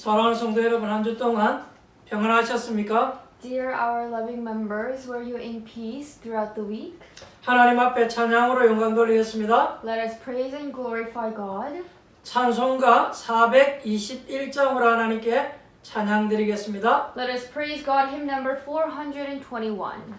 사랑하는 성도 여러분, 한 주 동안 평안하셨습니까? Dear our loving members, were you in peace throughout the week? 하나님 앞에 찬양으로 영광 돌리겠습니다. Let us praise and glorify God. 찬송가 421장으로 하나님께 찬양 드리겠습니다. Let us praise God, hymn number 421.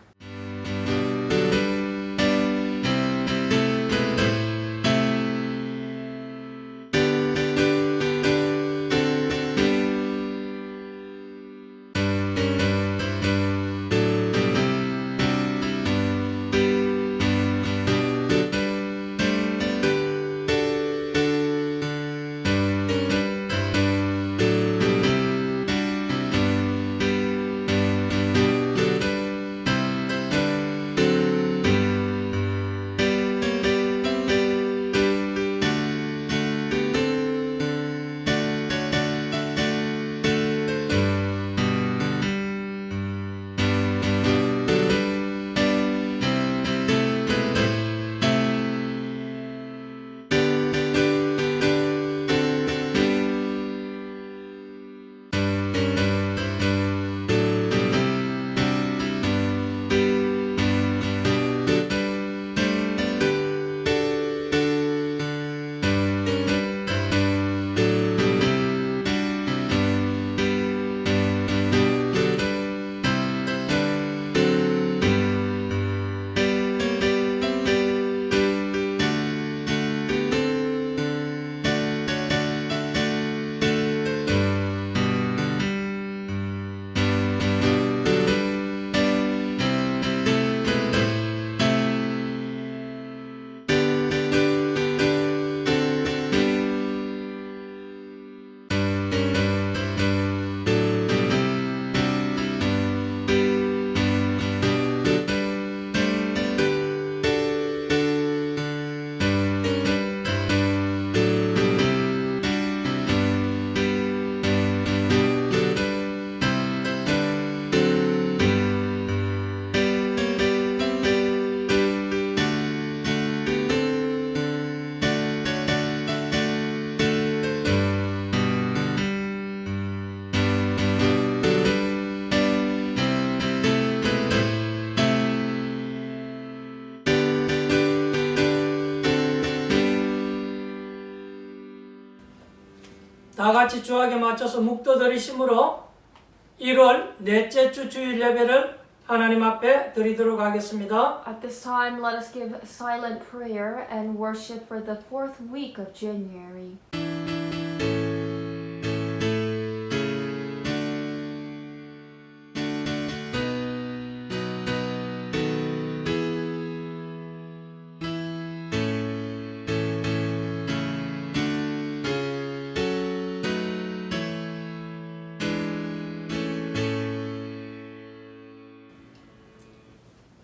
다 같이 주학에 맞춰서 묵도들이 심으로 1월 넷째 주 주일 예배를 하나님 앞에 드리도록 하겠습니다. At this time, let us give silent prayer and worship for the 4th week of January.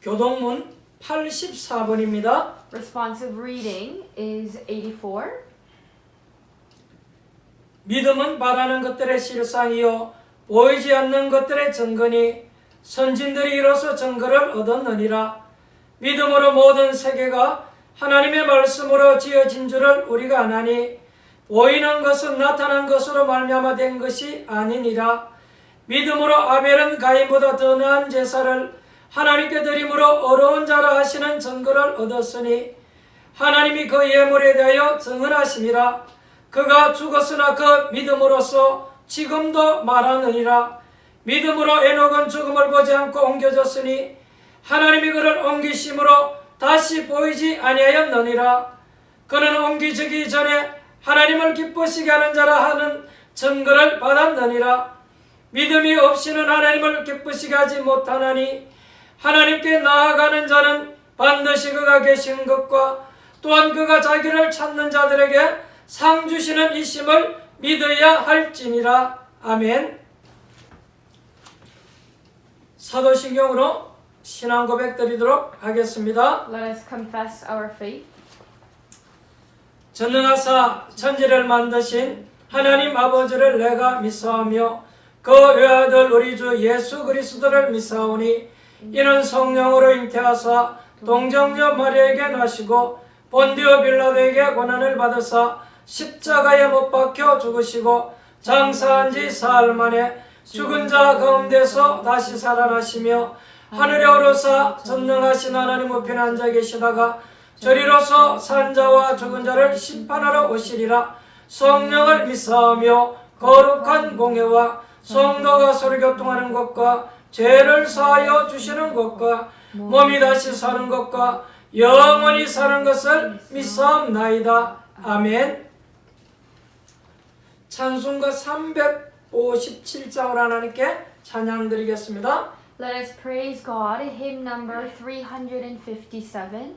교동문 84번입니다. Responsive reading is 84. 믿음은 바라는 것들의 실상이요 보이지 않는 것들의 증거니 선진들이 이로써 증거를 얻었느니라. 믿음으로 모든 세계가 하나님의 말씀으로 지어진 줄을 우리가 아나니 보이는 것은 나타난 것으로 말미암아 된 것이 아니니라. 믿음으로 아벨은 가인보다 더 나은 제사를 하나님께 드림으로 어려운 자라 하시는 증거를 얻었으니 하나님이 그 예물에 대하여 증언하심이라. 그가 죽었으나 그 믿음으로써 지금도 말하느니라. 믿음으로 에녹은 죽음을 보지 않고 옮겨졌으니 하나님이 그를 옮기심으로 다시 보이지 아니하였느니라. 그는 옮기지기 전에 하나님을 기쁘시게 하는 자라 하는 증거를 받았느니라. 믿음이 없이는 하나님을 기쁘시게 하지 못하나니 하나님께 나아가는 자는 반드시 그가 계신 것과 또한 그가 자기를 찾는 자들에게 상 주시는 이심을 믿어야 할지니라. 아멘. 사도신경으로 신앙 고백 드리도록 하겠습니다. Let us confess our faith. 전능하사 천지를 만드신 하나님 아버지를 내가 믿사오며 그 외아들 우리 주 예수 그리스도를 믿사오니 이는 성령으로 잉태하사 동정녀 마리아에게 나시고 본디오 빌라도에게 고난을 받으사 십자가에 못 박혀 죽으시고 장사한 지 사흘 만에 죽은 자 가운데서 다시 살아나시며 하늘에 오르사 전능하신 하나님 우편에 앉아 계시다가 저리로서 산 자와 죽은 자를 심판하러 오시리라. 성령을 믿사오며 거룩한 공회와 성도가 서로 교통하는 것과 죄를 사하여 주시는 것과 몸이 다시 사는 것과 영원히 사는 것을 믿사옵나이다. 아멘. 찬송가 357장을 하나님께 찬양드리겠습니다. Let us praise God. Hymn number 357.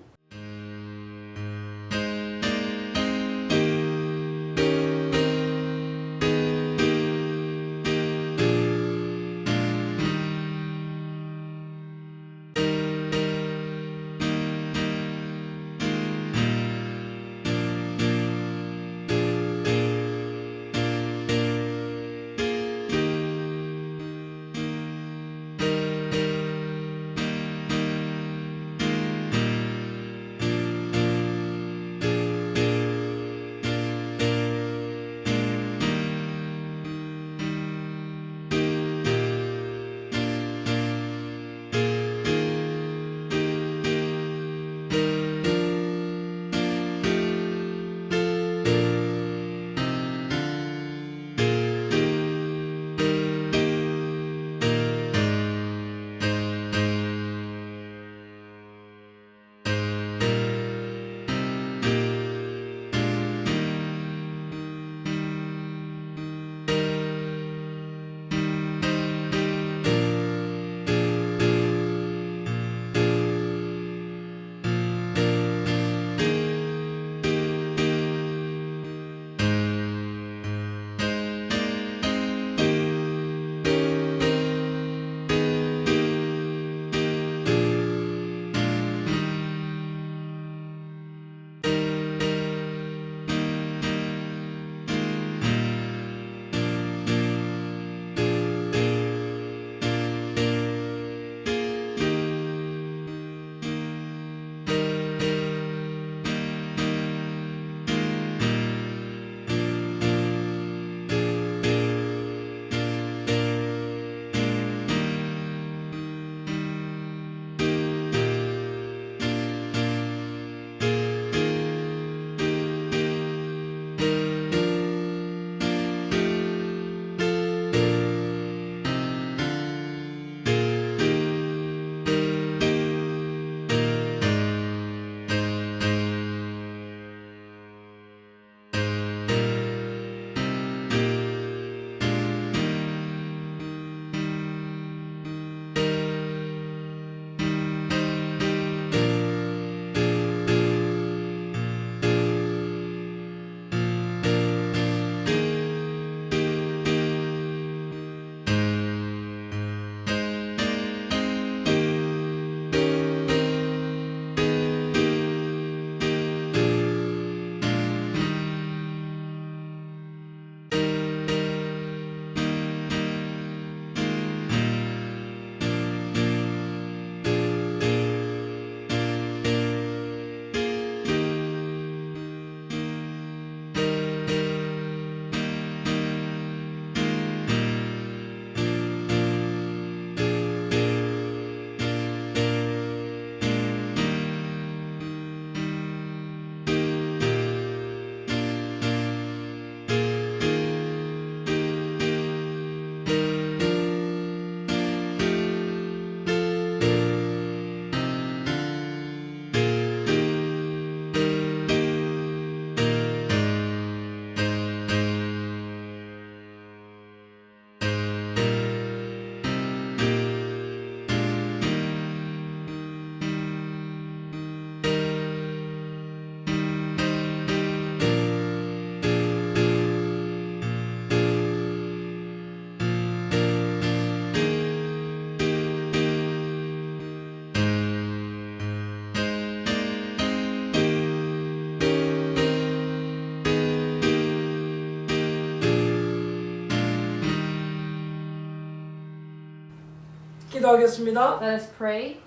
기도하겠습니다. Let us pray.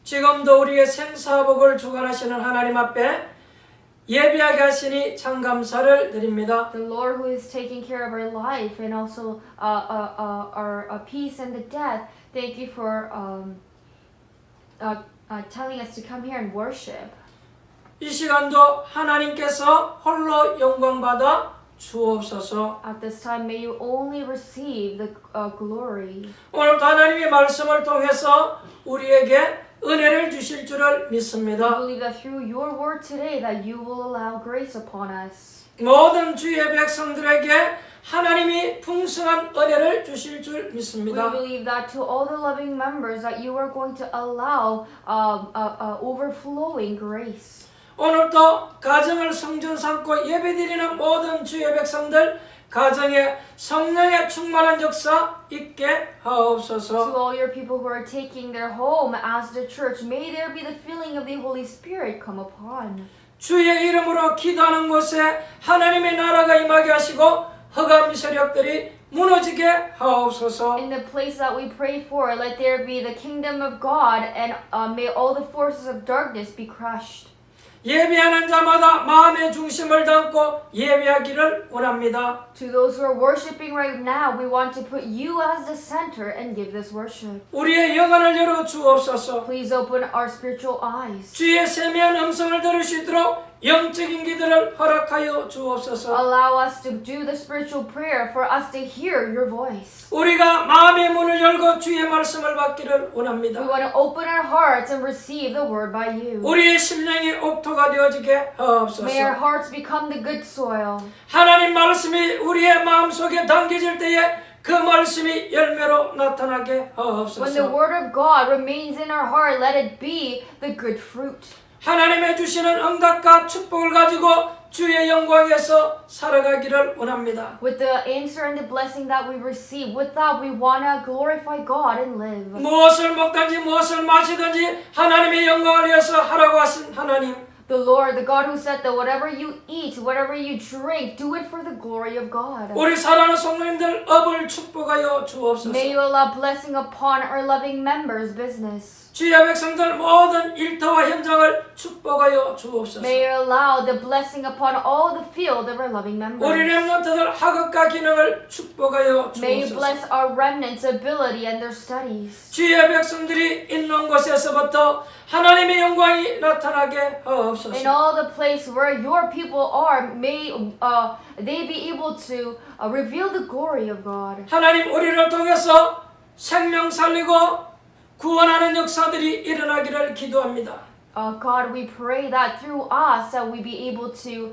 지금도 우리의 생사복을 주관하시는 하나님 앞에 예비하게 하시니 참 감사를 드립니다. The Lord who is taking care of our life and also our peace and the death. Thank you for telling us to come here and worship. 이 시간도 하나님께서 홀로 영광받아 주옵소서. At this time, may you only receive the glory. 오늘도 하나님의 말씀을 통해서 우리에게 은혜를 주실 줄을 I 믿습니다. believe that through your word today that you will allow grace upon us. 모든 주의 백성들에게 하나님이 풍성한 은혜를 주실 줄 We 믿습니다. believe that to all the loving members that you are going to allow overflowing grace. 오늘도 가정을 성전 삼고 예배드리는 모든 주의 백성들 가정에 성령의 충만한 역사 있게 To 하옵소서. all your people who are taking their home as the church, may there be the filling of the Holy Spirit come upon. 주의 이름으로 기도하는 곳에 하나님의 나라가 임하게 하시고 흑암 세력들이 무너지게 하옵소서. In the place that we pray for, let there be the kingdom of God, and may all the forces of darkness be crushed. 예배하는 자마다 마음의 중심을 담고 예배하기를 원합니다. To those who are worshiping right now, we want to put you as the center and give this worship. 우리의 영안을 열어 주옵소서. Please open our spiritual eyes. 주의 세미한 음성을 들을 수 있도록 영적인 기도를 허락하여 주옵소서. Allow us to do the spiritual prayer for us to hear your voice. 우리가 마음의 문을 열고 주의 말씀을 받기를 원합니다. We want to open our hearts and receive the word by you. 우리의 심령이 옥토가 되어지게 May our 하옵소서. hearts become the good soil. 하나님 말씀이 우리의 마음속에 담겨질 때에 그 말씀이 열매로 나타나게 When the 하옵소서. word of God remains in our heart, let it be the good fruit. 하나님의 주시는 응답과 축복을 가지고 주의 영광에서 살아가기를 원합니다. With the answer and the blessing that we receive, with that we want to glorify God and live. 무엇을 먹든지 무엇을 마시든지 하나님의 영광을 위해서 하라고 하신 하나님. The Lord, the God who said that whatever you eat, whatever you drink, do it for the glory of God. 우리 사랑하는 성도님들 업을 축복하여 주옵소서. May you allow blessing upon our loving members' business. 주의 백성들 모든 일터와 현장을 축복하여 주옵소서. May you allow the blessing upon all the field of our loving 우리 members. 렘넌트들 학업과 기능을 축복하여 May you 주옵소서. bless our remnants' ability and their studies. 주의 백성들이 있는 곳에서부터 하나님의 영광이 나타나게 In 하옵소서. all the place where your people are, may they be able to reveal the glory of God. 하나님 우리를 통해서 생명 살리고 구원하는 역사들이 일어나기를 기도합니다. God, we pray that through us that we be able to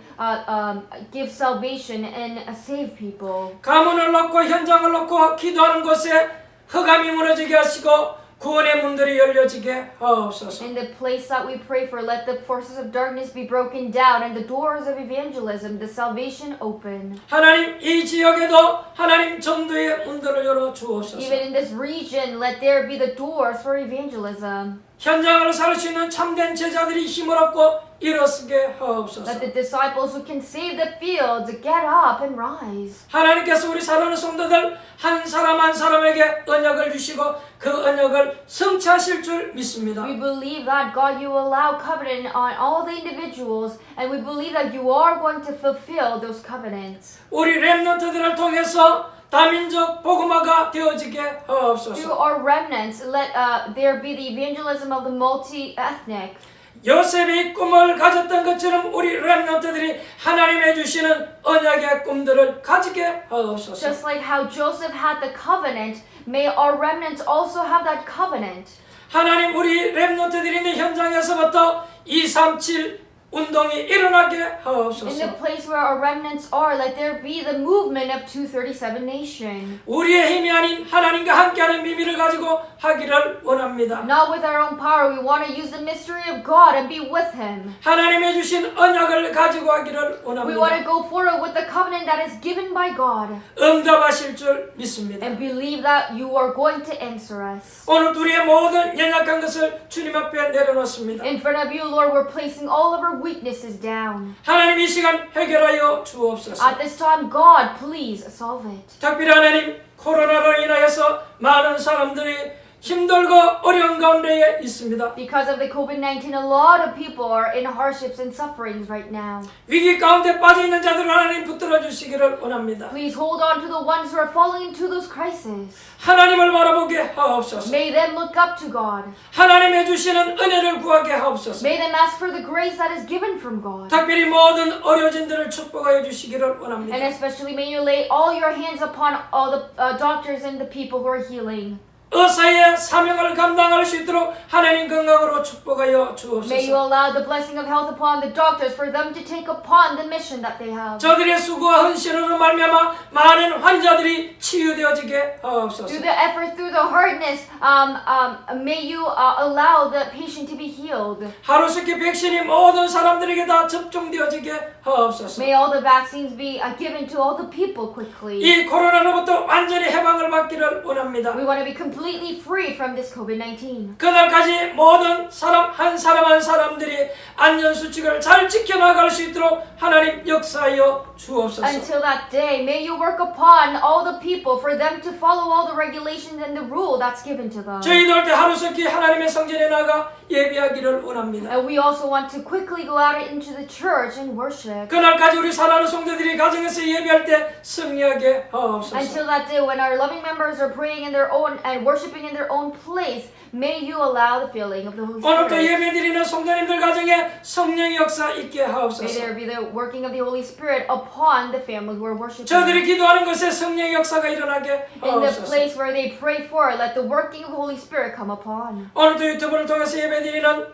give salvation and save people. 가문을 놓고 현장을 놓고 기도하는 곳에 흑암이 무너지게 하시고 구원의 문들이 열려지게 하옵소서. In the place that we pray for, let the forces of darkness be broken down and the doors of evangelism, the salvation open. 하나님 이 지역에도 하나님 전도의 문들을 열어 주옵소서. Even in this region, let there be the doors for evangelism. 현장을 살 수 있는 참된 제자들이 힘을 얻고 일어서게 하옵소서. Let the disciples who can save the fields get up and rise. 하나님께서 우리 사랑하는 성도들 한 사람 한 사람에게 언약을 주시고 그 언약을 성취하실 줄 믿습니다. We believe that God, you allow covenant on all the individuals, and we believe that you are going to fulfill those covenants. 우리 렘넌트들을 통해서 다민족 복음화가 되어지게 Through 하옵소서. our remnants, let there be the evangelism of the multi-ethnic. 요셉이 꿈을 가졌던 것처럼 우리 렘넌트들이 하나님의 주시는 언약의 꿈들을 가지게 하옵소서. Just like how Joseph had the covenant, may our remnants also have that covenant. 하나님 우리 렘넌트들이 있는 현장에서부터 237 운동이 일어나게 In the 하옵소서. place where our remnants are, let there be the movement of 237 nation. 우리의 힘이 아닌 하나님과 함께하는 비밀을 가지고 하기를 원합니다. Not with our own power, we want to use the mystery of God and be with Him. 하나님의 주신 언약을 가지고 하기를 We want to 원합니다. go forward with the covenant that is given by God 응답하실 줄 믿습니다. and believe that you are going to answer us. 오늘 우리의 모든 연약한 것을 주님 앞에 내려놓습니다. In front of you, Lord, we're placing all of our weaknesses down. 하나님 이 시간 해결하여 주옵소서. At this time, God, please solve it. 특별히 하나님 코로나로 인하여서 많은 사람들이 힘들고 어려운 가운데에 있습니다. Because of the COVID-19, a lot of people are in hardships and sufferings right now. 위기 가운데 빠져 있는 자들을 하나님 붙들어 주시기를 원합니다. Please hold on to the ones who are falling into those crises. 하나님을 바라보게 하옵소서. May them look up to God. 하나님의 주시는 은혜를 구하게 하옵소서. May them ask for the grace that is given from God. 특별히 모든 어려진들을 축복하여 주시기를 원합니다. And especially may you lay all your hands upon all the doctors and the people who are healing. 의사의 사명을 감당할 수 있도록 하나님 건강으로 축복하여 May you 주옵소서. allow the blessing of health upon the doctors for them to take upon the mission that they have. 저들의 수고와 헌신으로 말미암아 많은 환자들이 치유되어지게 하옵소서. Through the effort, through the hardness, may you allow the patient to be healed. 하루속히 백신이 모든 사람들에게 다 접종되어지게 하옵소서. May all the vaccines be given to all the people quickly. 이 코로나로부터 완전히 해방을 받기를 원합니다. We want to be completely free from this COVID-19. 그날까지 모든 사람 한 사람들이 안전수칙을 잘 지켜나갈 수 있도록 하나님 역사하여 주옵소서. Until that day, may you work upon all the people for them to follow all the regulations and the rule that's given to them. 저희도 할 때 하루속히 하나님의 성전에 나가 예배하기를 원합니다. And we also want to quickly go out into the church and worship. 그날까지 우리 사랑하는 성도들이 가정에서 예배할 때 승리하게 하옵소서. Until that day when our loving members are praying in their own and worshiping in their own place, may you allow the filling of the Holy 오늘도 Spirit. 예배드리는 성도님들 가정에 성령의 역사 있게 May 하옵소서. there be the working of the Holy Spirit upon the family who are worshiping. 저들이 기도하는 곳에 성령의 역사가 일어나게 In the 하옵소서. place where they pray for, let the working of the Holy Spirit come upon. 오늘도 유튜브를 통해서 예배드리는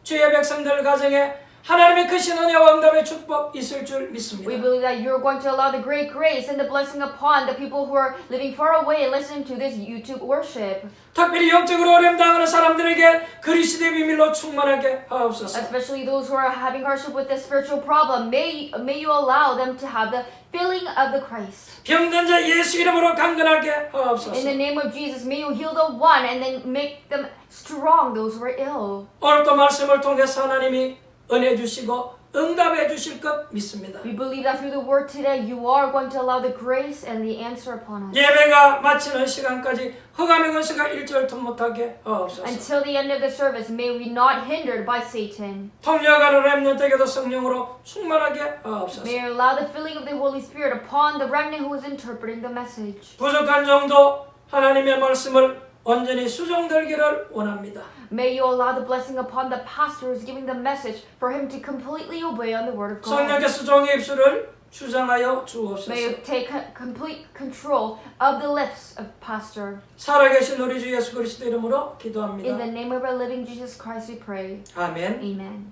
주의 백성들 가정에 하나님의 크신 은혜와 응답의 축복 있을 줄 We 믿습니다. believe that you're going to allow the great grace and the blessing upon the people who are living far away and listening to this YouTube worship. 특별히 영적으로 어려움 당하는 사람들에게 그리스도의 비밀로 충만하게 하옵소서. Especially those who are having hardship with this spiritual problem. May you allow them to have the filling of the Christ. 병든 자 예수 이름으로 강건하게 In the 하옵소서. name of Jesus, may you heal the one and then make them strong, those who are ill. 오늘도 말씀을 통해서 하나님이 은혜 주시고 응답해 주실 것 믿습니다. We believe that through the word today, you are going to allow the grace and the answer upon us. 예배가 마치는 시간까지 흑암의 권세가 일절도 못하게 하옵소서. Until the end of the service, may we not hindered by Satan. 통역하는 렘넌트에게도 성령으로 충만하게 하옵소서. May you allow the filling of the Holy Spirit upon the remnant who is interpreting the message. 부족한 정도 하나님의 말씀을 온전히 수종들기를 원합니다. May you allow the blessing upon the pastor who is giving the message for him to completely obey on the word of God. 성령께서 종의 입술을 주장하여 주옵소서. May you take complete control of the lips of pastor. 살아계신 우리 주 예수 그리스도 이름으로 In 기도합니다. the name of our living Jesus Christ we pray. 아멘. Amen.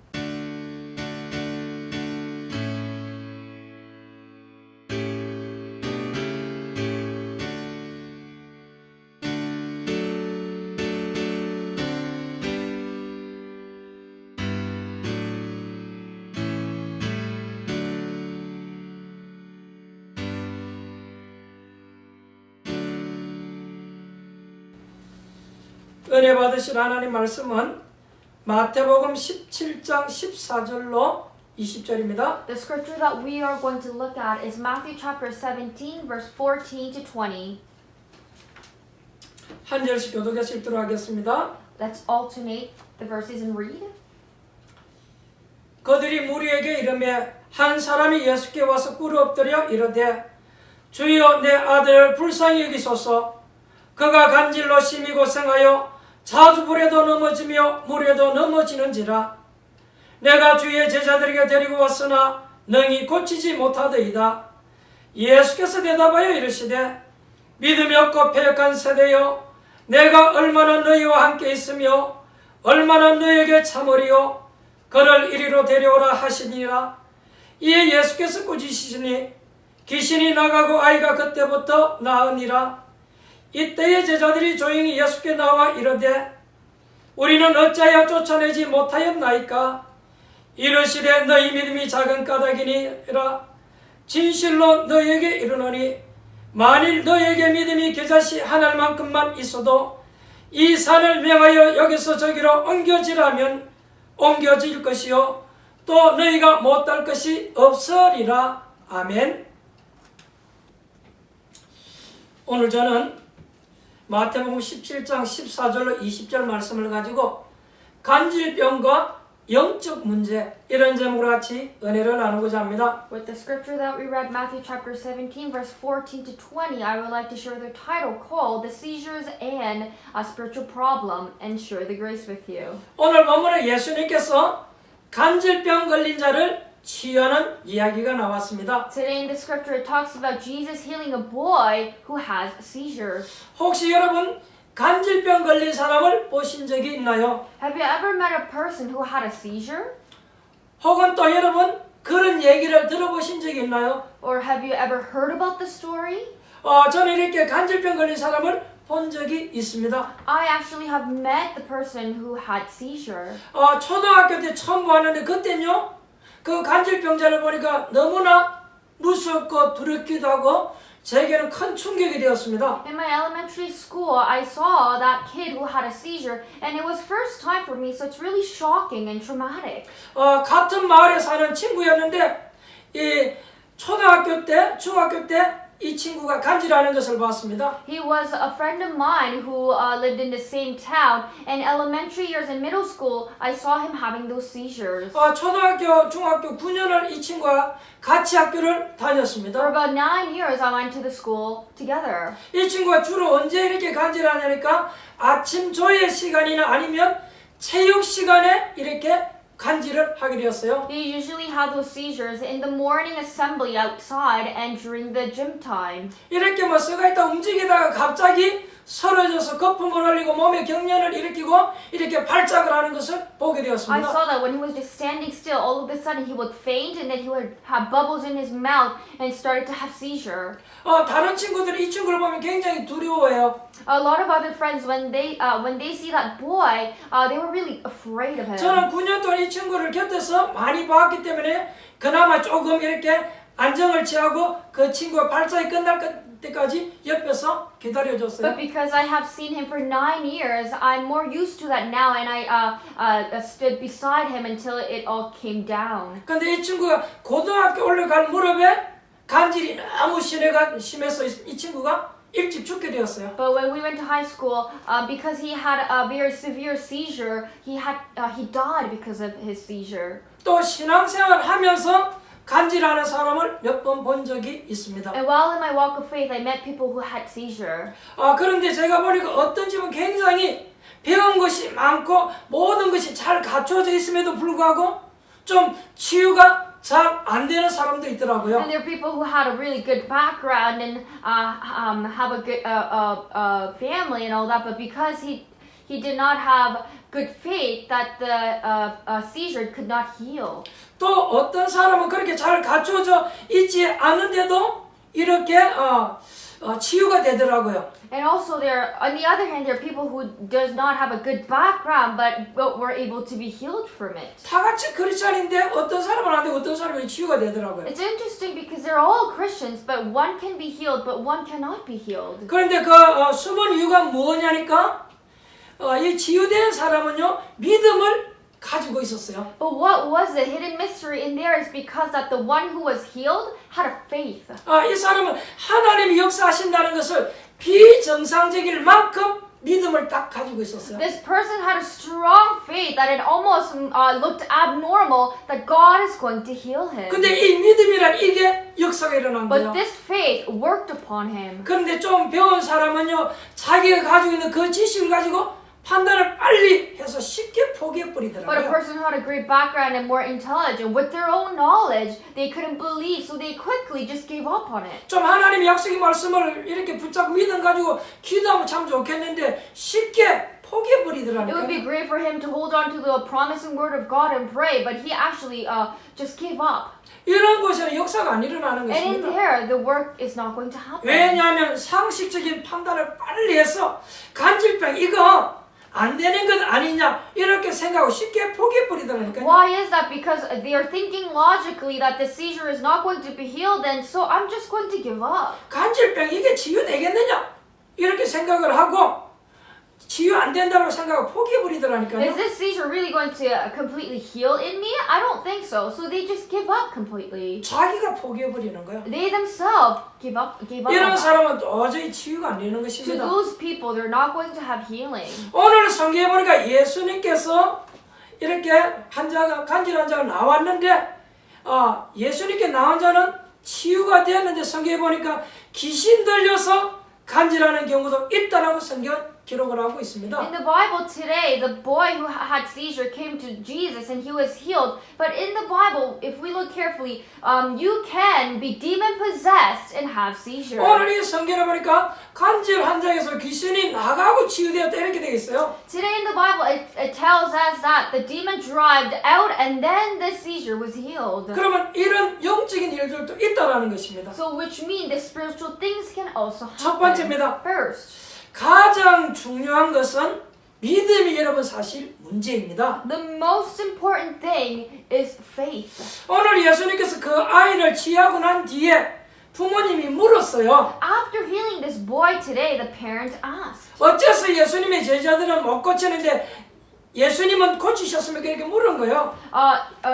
은혜 받으실 하나님 말씀은 마태복음 17장 14절로 20절입니다. The scripture that we are going to look at is Matthew chapter 17 verse 14 to 20. 한 절씩 교독해서 읽도록 하겠습니다. Let's alternate the verses and read. 그들이 무리에게 이르매 한 사람이 예수께 와서 꿇어 엎드려 이르되 주여 내 아들을 불쌍히 여기소서. 그가 간질로 심히 고생하여 자주 불에도 넘어지며 물에도 넘어지는지라. 내가 주의 제자들에게 데리고 왔으나 능히 고치지 못하더이다. 예수께서 대답하여 이르시되 믿음이 없고 패역한 세대여, 내가 얼마나 너희와 함께 있으며 얼마나 너희에게 참으리요. 그를 이리로 데려오라 하시니라. 이에 예수께서 꾸짖으시니 귀신이 나가고 아이가 그때부터 나으니라. 이때의 제자들이 조용히 예수께 나와 이르되 우리는 어찌하여 쫓아내지 못하였나이까. 이르시되 너희 믿음이 작은 까닭이니라. 진실로 너희에게 이르노니 만일 너희에게 믿음이 겨자씨 하늘만큼만 있어도 이 산을 명하여 여기서 저기로 옮겨지라면 옮겨질 것이요 또 너희가 못할 것이 없으리라. 아멘. 오늘 저는 마태복음 17장 14절로 20절 말씀을 가지고 간질병과 영적 문제 이런 제목으로 같이 은혜를 나누고자 합니다. With the scripture that we read, Matthew chapter 17, verse 14 to 20, I would like to share the title called The Seizures and a Spiritual Problem and share the grace with you. 오늘 본문에 예수님께서 간질병 걸린 자를 치유하는 이야기가 나왔습니다. Today in the scripture, it talks about Jesus healing a boy who has seizures. 혹시 여러분 간질병 걸린 사람을 보신 적이 있나요? Have you ever met a person who had a seizure? 혹은 또 여러분 그런 얘기를 들어보신 적이 있나요? Or have you ever heard about the story? 저는 이렇게 간질병 걸린 사람을 본 적이 있습니다. I actually have met the person who had seizure. 초등학교 때 처음 보았는데 그때는요 그 간질병자를 보니까 너무나 무섭고 두렵기도 하고 제게는 큰 충격이 되었습니다. In my elementary school, I saw that kid who had a seizure, and it was first time for me, so it's really shocking and traumatic. 같은 마을에 사는 친구였는데 이 초등학교 때, 중학교 때 이 친구가 간질하는 것을 봤습니다. He was a friend of mine who lived in the same town, and elementary years and middle school, I saw him having those seizures. 초등학교, 중학교 9년을 이 친구와 같이 학교를 다녔습니다. For about 9 years, I went to the school together. 이 친구가 주로 언제 이렇게 간질하냐니까 아침 조회 시간이나 아니면 체육 시간에 이렇게 간질을 하게 되었어요. They usually have those seizures in the morning assembly outside and during the gym time. 이렇게 뭐 서가 있다 움직이다가 갑자기 쓰러져서 거품을 흘리고 몸에 경련을 일으키고 이렇게 발작을 하는 것을 보게 I 되었습니다. saw that when he was just standing still, all of a sudden he would faint and then he would have bubbles in his mouth and started to have seizure. 다른 친구들이 이 친구를 보면 굉장히 두려워해요. A lot of other friends, when they see that boy, they were really afraid of him. 저는 9년 동안 이 친구를 곁에서 많이 봤기 때문에 그나마 조금 이렇게 안정을 취하고 그 친구가 발작이 끝날 때까지 옆에서 기다려줬어요. But because I have seen him for 9 years, I'm more used to that now, and I stood beside him until it all came down. 근데 이 친구가 고등학교 올라갈 무렵에 간질이 너무 심해서 이 친구가 일찍 죽게 되었어요. But when we went to high school, because he had a very severe seizure, he died because of his seizure. 또 신앙생활 하면서 간질하는 사람을 몇 번 본 적이 있습니다. And while in my walk of faith, I met people who had seizure. 그런데 제가 보니까 어떤 집은 굉장히 배운 것이 많고 모든 것이 잘 갖춰져 있음에도 불구하고 좀 치유가 잘 안 되는 사람도 있더라고요. And there are people who had a really good background and have a good family and all that, but because he did not have good faith, that the seizure could not heal. 또 어떤 사람은 그렇게 잘 갖춰져 있지 않은데도 이렇게 치유가 되더라고요. And also on the other hand, there are people who does not have a good background, but were able to be healed from it. 다 같이 크리스찬인데 어떤 사람은 안 되고 어떤 사람은 치유가 되더라고요. It's interesting because they're all Christians, but one can be healed, but one cannot be healed. 그런데 그 숨은 이유가 뭐냐니까 이 치유된 사람은요 믿음을 가지고 있었어요. But what was the hidden mystery in there is because that the one who was healed had a faith. 이 사람은 하나님이 역사하신다는 것을 비정상적일 만큼 믿음을 딱 가지고 있었어요. This person had a strong faith that it almost looked abnormal that God is going to heal him. 근데 이 믿음이란 이게 역사가 일어난 거예요. But this faith worked upon him. 그런데 좀 배운 사람은요 자기가 가지고 있는 그 지식을 가지고 판단을 빨리 해서 쉽게 포기해 But a 버리더라고요. person who had a great background and more intelligent, with their own knowledge, they couldn't believe, so they quickly just gave up on it. 좀 하나님의 약속의 말씀을 이렇게 붙잡고 믿음 가지고 기도하면 참 좋겠는데 쉽게 포기해 It would be 버리더라고요. great for him to hold on to the promising word of God and pray, but he actually just gave up. 이런 곳에는 역사가 안 일어나는 And in 것입니다. there, the work is not going to happen. 왜냐하면 상식적인 판단을 빨리 해서 간질병 이거 안 되는 것 아니냐 이렇게 생각하고 쉽게 포기해 버리더라니까요. Why is that? Because they are thinking logically that the seizure is not going to be healed, and so I'm just going to give up. 간질병 이게 치유되겠느냐 이렇게 생각을 하고 치유 안 된다고 생각하고 포기해버리더라니까요. Is this seizure really going to completely heal in me? I don't think so. So they just give up completely. 자기가 포기해버리는 거예요. They themselves gave up. 이런 On that. 사람은 도저히 치유가 안 되는 To 것입니다. those people, they're not going to have healing. 오늘 성경에 보니까 예수님께서 이렇게 간질 환자가 나왔는데 예수님께 나온 자는 치유가 되었는데 성경에 보니까 귀신 들려서 간질하는 경우도 있다라고 성경은 기록을 하고 있습니다. In the Bible today, the boy who had seizure came to Jesus and he was healed. But in the Bible, if we look carefully, you can be demon possessed and have seizure. 오늘 이 성경에 보니까 간질 환자에서 귀신이 나가고 치유되었다 이렇게 되어 있어요. Today in the Bible, it tells us that the demon dried out and then the seizure was healed. 그러면 이런 영적인 일들도 있다라는 것입니다. So which means the spiritual things can also 첫 happen. 번째입니다. First, 가장 중요한 것은 믿음이 여러분 사실 문제입니다. the most important thing is faith. 오늘 예수님께서 그 아이를 치유하고 난 뒤에 부모님이 물었어요. After healing this boy today, the parent asked, 어째서 예수님의 제자들은 못 고치는데 예수님은 고치셨습니까? 이렇게 물은 거예요.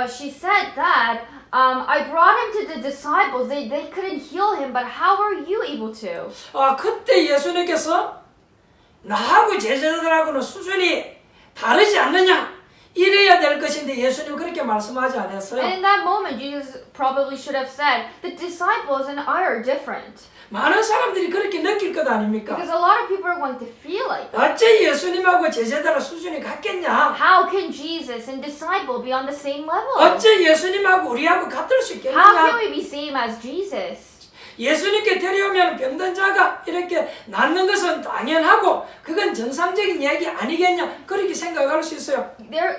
she said that I brought him to the disciples. They couldn't heal him, but how were you able to? 그때 예수님께서 나하고 제자들하고는 수준이 다르지 않느냐? 이래야 될 것인데 예수님 그렇게 말씀하지 않았어요. And in that moment, Jesus probably should have said, the disciples and I are different. 많은 사람들이 그렇게 느낄 것 아닙니까? Because a lot of people are going to feel like that. 어째 예수님하고 제자들의 수준이 같겠냐? How can Jesus and disciple be on the same level? 어째 예수님하고 우리하고 같을 수 How can 있겠느냐? we be same as Jesus? 예수님께 데려오면 병든 자가 이렇게 낫는 것은 당연하고 그건 정상적인 얘기 아니겠냐? 그렇게 생각할 수 있어요.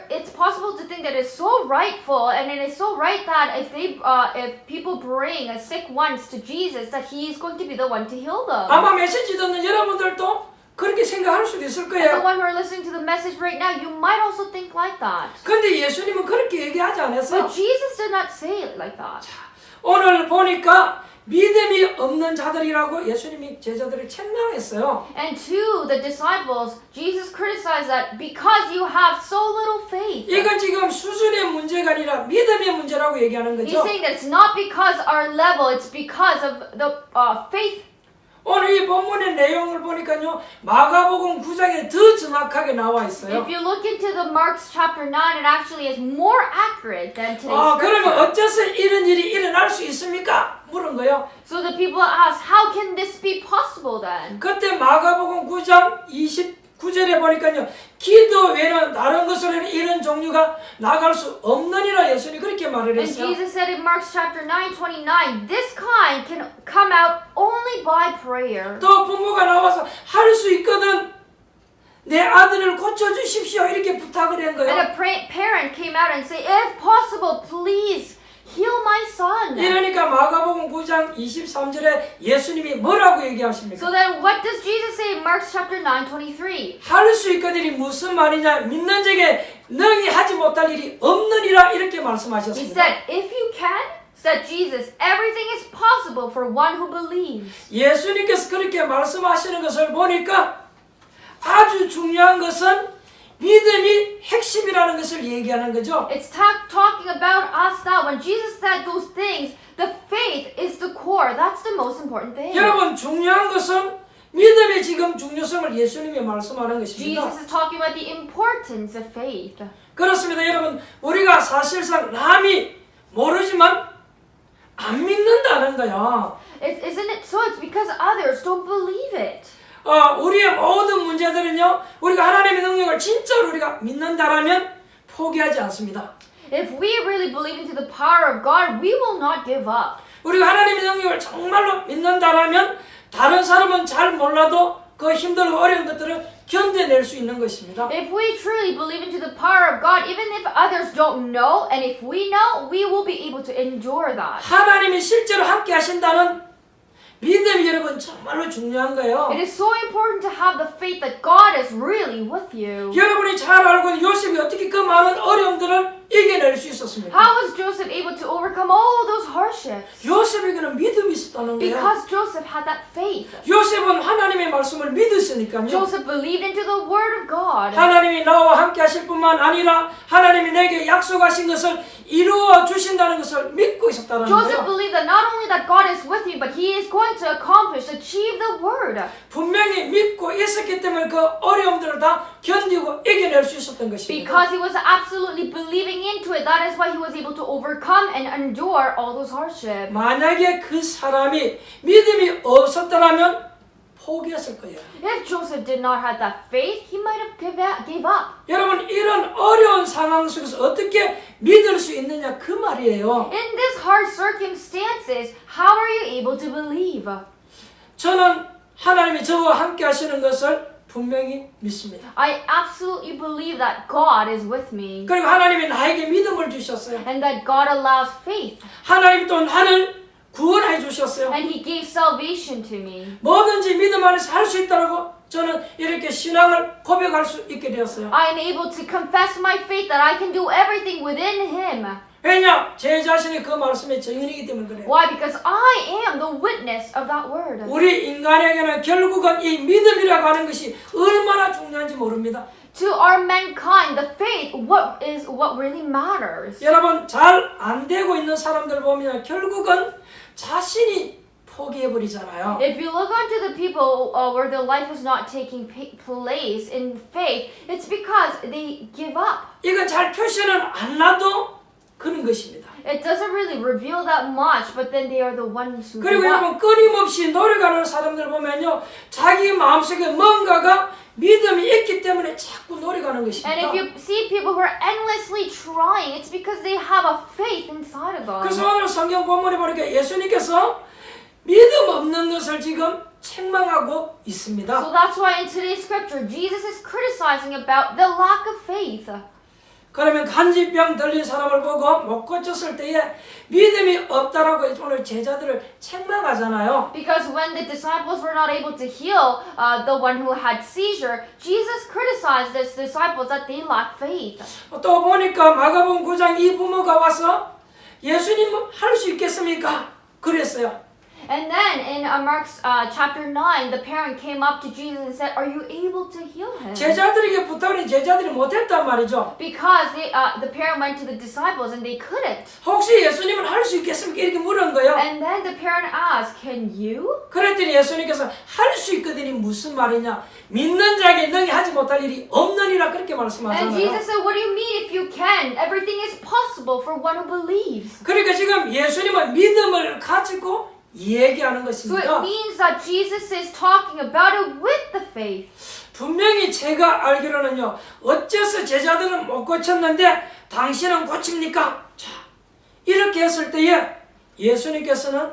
It's possible to think that it's so rightful, and it is so right that if people bring a sick ones to Jesus, that He is going to be the one to heal them. 아마 메시지 듣는 여러분들도 그렇게 생각할 수도 있을 And the 거예요. one who are listening to the message right now, you might also think like that. 근데 예수님은 그렇게 얘기하지 않았어요. But Jesus did not say it like that. 오늘 보니까 믿음이 없는 자들이라고 예수님이 제자들을 책망했어요. And to the disciples, Jesus criticized that because you have so little faith. 이건 지금 수준의 문제가 아니라 믿음의 문제라고 얘기하는 He's 거죠. saying that it's not because our level, it's because of the faith. 오늘 이 본문의 내용을 보니까요. 마가복음 9장에 더 정확하게 나와 있어요. If you look into the Mark's chapter 9, it actually is more accurate than today's 그러면 scripture. 어째서 이런 일이 일어날 수 있습니까? 물은 거예요. So the people ask, how can this be possible then? 그때 마가복음 9장 29절에 보니까요. 기도 외에는 다른 것으로는 이런 종류가 나갈 수 없느니라 예수님이 그렇게 말을 And 했어요. Jesus said in Mark's chapter 9:29, this kind can come out only by prayer. 또 부모가 나와서 할 수 있거든 내 아들을 고쳐주십시오 이렇게 부탁을 한 And 거예요. a parent came out and said, if possible, please heal my son. 이러니까 마가복음 9장 23절에 예수님이 뭐라고 얘기하십니까? So then what does Jesus say in Mark's chapter 9:23? 할 수 있거든이 무슨 말이냐? 믿는 자에게 능히 하지 못할 일이 없느니라 이렇게 He 말씀하셨습니다. said, if you can, said Jesus, everything is possible for one who believes. 예수님께서 그렇게 말씀하시는 것을 보니까 아주 중요한 것은 믿음이 핵심이라는 것을 얘기하는 거죠. It's talking about us now. When Jesus said those things, the faith is the core. That's the most important thing. 여러분 중요한 것은 믿음의 지금 중요성을 예수님이 말씀하는 것입니다. Jesus is talking about the importance of faith. 그렇습니다. 여러분 우리가 사실상 남이 모르지만 안 믿는다는 거야. Isn't it so? It's because others don't believe it. 우리의 모든 문제들은요, 우리가 하나님의 능력을 진짜로 우리가 믿는다라면 포기하지 않습니다. If we really believe into the power of God, we will not give up. 우리가 하나님의 능력을 정말로 믿는다라면 다른 사람은 잘 몰라도 그 힘들고 어려운 것들을 견뎌낼 수 있는 것입니다. If we truly believe into the power of God, even if others don't know, and if we know, we will be able to endure that. 하나님이 실제로 함께 하신다는 믿음이 여러분 정말로 중요한 거예요. It is so important to have the faith that God is really with you. 여러분이 잘 알고 있는 요셉이 어떻게 그 많은 어려움들을 이겨낼 수 있었습니까? How was Joseph able to overcome all those hardships? 요셉에게는 믿음이 있었다는 거예요. Because Joseph had that faith. 요셉은 하나님의 말씀을 믿었으니까요. Joseph believed into the word of God. 하나님이 나와 함께 하실 뿐만 아니라 하나님이 내게 약속하신 것을 이루어 주신다는 것을 믿고 있었다는 Joseph 거예요. believed that not only that God is with you, but He is going to accomplish, achieve the word. 분명히 믿고 있었기 때문에 그 어려움들을 다 견디고 이겨낼 수 있었던 것입니다. Because he was absolutely believing into it, that is why he was able to overcome and endure all those hardships. 만약에 그 사람이 믿음이 없었더라면 포기했을 거예요. If Joseph did not have that faith, he might have gave up. 여러분 이런 어려운 상황 속에서 어떻게 믿을 수 있느냐 그 말이에요. In these hard circumstances, how are you able to believe? 저는 하나님이 저와 함께 하시는 것을 분명히 믿습니다. I absolutely believe that God is with me 그리고 하나님이 나에게 믿음을 주셨어요. and that God allows faith 하나님이 또 나를 구원해 주셨어요. and He gave salvation to me. 뭐든지 믿음 안에서 할 수 있다라고 저는 이렇게 신앙을 고백할 수 있게 되었어요. I am able to confess my faith that I can do everything within Him. 왜냐? 제 자신이 그 말씀의 증인이기 때문에 그래요. Why? Because I am the witness of that word. 우리 인간에게는 결국은 이 믿음이라고 하는 것이 얼마나 중요한지 모릅니다. To our mankind, the faith, what really matters. 여러분 잘 안 되고 있는 사람들 보면 결국은 자신이 포기해버리잖아요. If you look onto the people where their life is not taking place in faith, it's because they give up. 이건 잘 표시는 안 놔도 그런 것입니다. It doesn't really reveal that much, but then they are the ones who 그리고 give up. 여러분 끊임없이 노력하는 사람들 보면요 자기 마음속에 뭔가가 믿음이 있기 때문에 자꾸 노력하는 And 것입니다. if you see people who are endlessly trying, it's because they have a faith inside of them. 그래서 오늘 성경 본문에 보니까 예수님께서 믿음 없는 것을 지금 책망하고 있습니다. So that's why in today's scripture, Jesus is criticizing about the lack of faith. 그러면 간질병 들린 사람을 보고 못 고쳤을 때에 믿음이 없다라고 오늘 제자들을 책망하잖아요. Because when the disciples were not able to heal the one who had seizure, Jesus criticized his disciples that they lacked faith. 또 보니까 마가복음 9장 이 부모가 와서 예수님 할 수 있겠습니까? 그랬어요. And then in Mark chapter 9, the parent came up to Jesus and said, "Are you able to heal him?" 제자들에게 부탁을 제자들이 못했단 말이죠. Because the parent went to the disciples and they couldn't. 혹시 예수님은 할 수 있겠습니까? 이렇게 물은 거예요. And then the parent asked, "Can you?" 그랬더니 예수님께서 할 수 있거든이 무슨 말이냐? 믿는 자에게 능히 하지 못할 일이 없느니라 그렇게 And 말씀하잖아요. Jesus said, "What do you mean if you can? Everything is possible for one who believes." 그러니까 지금 예수님은 믿음을 가지고 얘기하는 So 것입니다. it means that Jesus is talking about it with the faith. 분명히 제가 알기로는요. 어째서 제자들은 못 고쳤는데 당신은 고칩니까? 자, 이렇게 했을 때에 예수님께서는